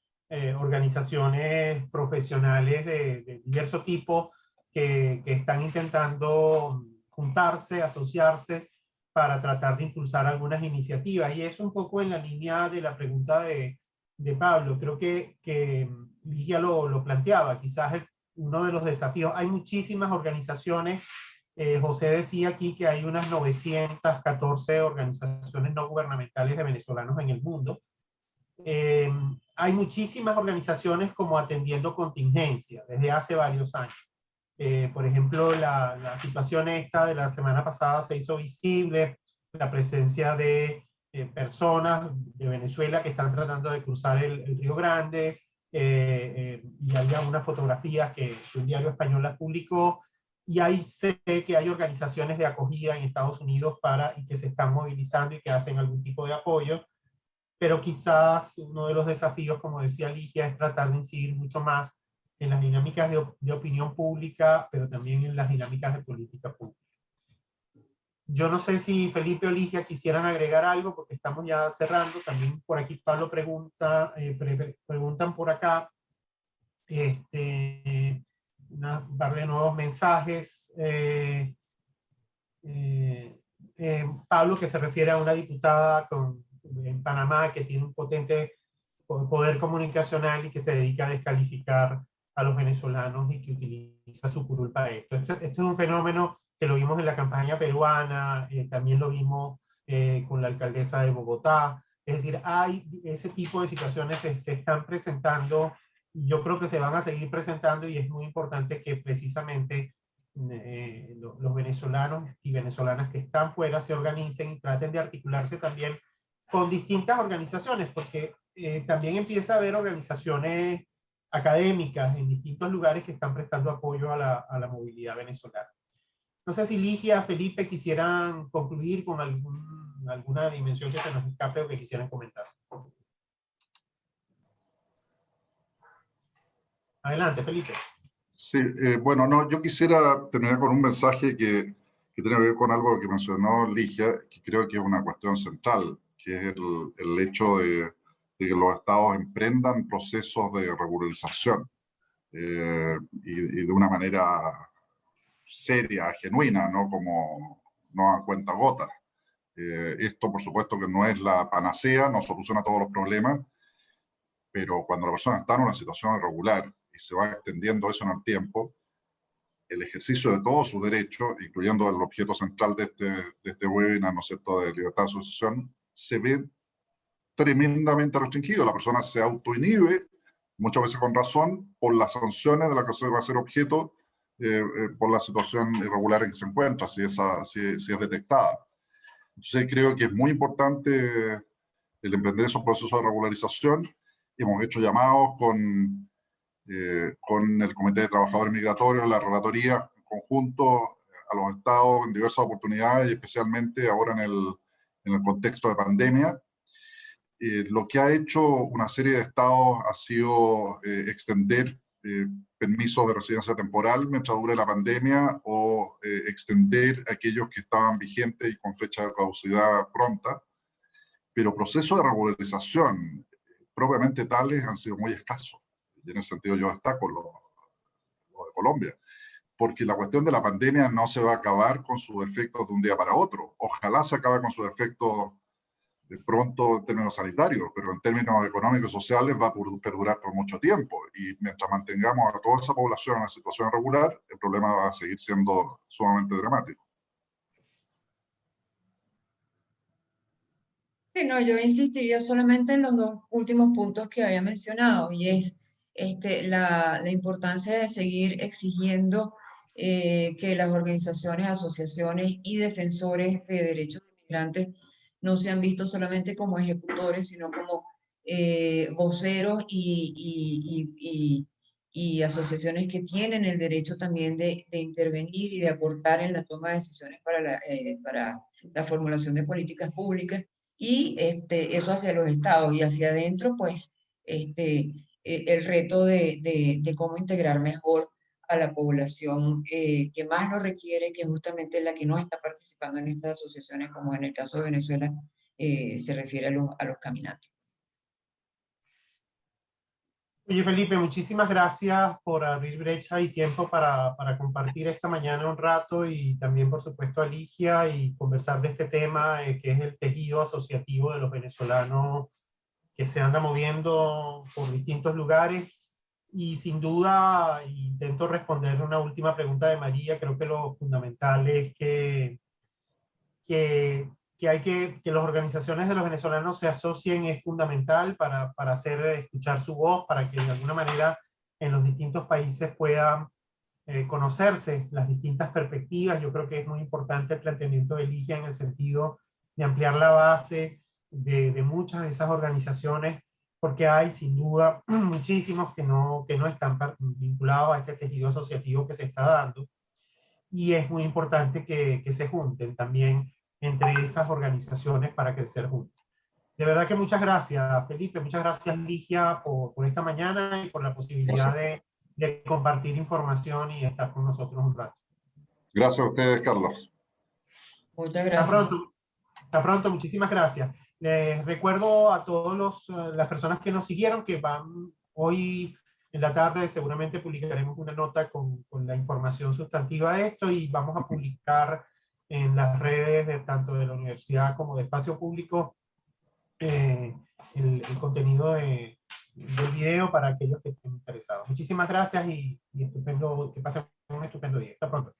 organizaciones profesionales de diverso tipo que están intentando juntarse, asociarse para tratar de impulsar algunas iniciativas. Y eso un poco en la línea de la pregunta de Pablo. Creo que Ligia lo planteaba, quizás uno de los desafíos. Hay muchísimas organizaciones. José decía aquí que hay unas 914 organizaciones no gubernamentales de venezolanos en el mundo. Hay muchísimas organizaciones como atendiendo contingencias desde hace varios años. Por ejemplo, la situación esta de la semana pasada se hizo visible, la presencia de personas de Venezuela que están tratando de cruzar el Río Grande, y había unas fotografías que un diario español las publicó, y ahí sé que hay organizaciones de acogida en Estados Unidos y que se están movilizando y que hacen algún tipo de apoyo, pero quizás uno de los desafíos, como decía Ligia, es tratar de incidir mucho más en las dinámicas de opinión pública, pero también en las dinámicas de política pública. Yo no sé si Felipe o Ligia quisieran agregar algo, porque estamos ya cerrando. También por aquí Pablo pregunta, preguntan por acá, un par de nuevos mensajes. Pablo, que se refiere a una diputada en Panamá que tiene un potente poder comunicacional y que se dedica a descalificar a los venezolanos y que utiliza su curul para esto. Esto es un fenómeno que lo vimos en la campaña peruana, también lo vimos con la alcaldesa de Bogotá. Es decir, hay ese tipo de situaciones que se están presentando, y yo creo que se van a seguir presentando, y es muy importante que precisamente los venezolanos y venezolanas que están fuera se organicen y traten de articularse también con distintas organizaciones, porque también empieza a haber organizaciones académicas en distintos lugares que están prestando apoyo a la movilidad venezolana. No sé si Ligia, Felipe quisieran concluir con alguna dimensión que se nos escape o que quisieran comentar. Adelante, Felipe. Sí, bueno, no, yo quisiera terminar con un mensaje que tiene que ver con algo que mencionó Ligia, que creo que es una cuestión central, que es el hecho de que los estados emprendan procesos de regularización y de una manera seria, genuina, no como no a cuentagotas. Esto, por supuesto, que no es la panacea, no soluciona todos los problemas, pero cuando la persona está en una situación irregular y se va extendiendo eso en el tiempo, el ejercicio de todos sus derechos, incluyendo el objeto central de este webinar, ¿no es cierto?, de libertad de asociación, se ve tremendamente restringido. La persona se autoinhibe, muchas veces con razón, por las sanciones de las que se va a ser objeto por la situación irregular en que se encuentra, si es detectada. Entonces creo que es muy importante el emprender esos procesos de regularización. Hemos hecho llamados con el Comité de Trabajadores Migratorios, la Relatoría en conjunto a los estados en diversas oportunidades, y especialmente ahora en el contexto de pandemia. Lo que ha hecho una serie de estados ha sido extender permisos de residencia temporal mientras dure la pandemia, o extender aquellos que estaban vigentes y con fecha de caducidad pronta, pero procesos de regularización propiamente tales han sido muy escasos. Y en ese sentido yo destaco lo de Colombia, porque la cuestión de la pandemia no se va a acabar con sus efectos de un día para otro. Ojalá se acabe con sus efectos pronto en términos sanitarios, pero en términos económicos y sociales va a perdurar por mucho tiempo. Y mientras mantengamos a toda esa población en situación irregular, el problema va a seguir siendo sumamente dramático. Sí, no, yo insistiría solamente en los dos últimos puntos que había mencionado, y es la importancia de seguir exigiendo que las organizaciones, asociaciones y defensores de derechos de migrantes no se han visto solamente como ejecutores, sino como voceros y asociaciones que tienen el derecho también de intervenir y de aportar en la toma de decisiones para la formulación de políticas públicas, y eso hacia los estados y hacia adentro, pues el reto de cómo integrar mejor a la población que más lo requiere, que es justamente la que no está participando en estas asociaciones, como en el caso de Venezuela se refiere a los caminantes. Oye, Felipe, muchísimas gracias por abrir brecha y tiempo para compartir esta mañana un rato, y también, por supuesto, a Ligia, y conversar de este tema que es el tejido asociativo de los venezolanos que se anda moviendo por distintos lugares. Y sin duda, intento responder una última pregunta de María. Creo que lo fundamental es que, que las organizaciones de los venezolanos se asocien. Es fundamental para hacer escuchar su voz, para que de alguna manera en los distintos países puedan conocerse las distintas perspectivas. Yo creo que es muy importante el planteamiento de Ligia en el sentido de ampliar la base de muchas de esas organizaciones, porque hay sin duda muchísimos que no están vinculados a este tejido asociativo que se está dando, y es muy importante que se junten también entre esas organizaciones para crecer juntos. De verdad que muchas gracias, Felipe, muchas gracias, Ligia, por esta mañana y por la posibilidad Gracias. de compartir información y estar con nosotros un rato. Gracias a ustedes, Carlos. Muchas Hasta gracias. pronto, hasta pronto, muchísimas gracias. Les recuerdo a todas las personas que nos siguieron que van hoy en la tarde, seguramente publicaremos una nota con la información sustantiva de esto, y vamos a publicar en las redes tanto de la universidad como de Espacio Público el contenido del video para aquellos que estén interesados. Muchísimas gracias y estupendo, que pasen un estupendo día. Hasta pronto.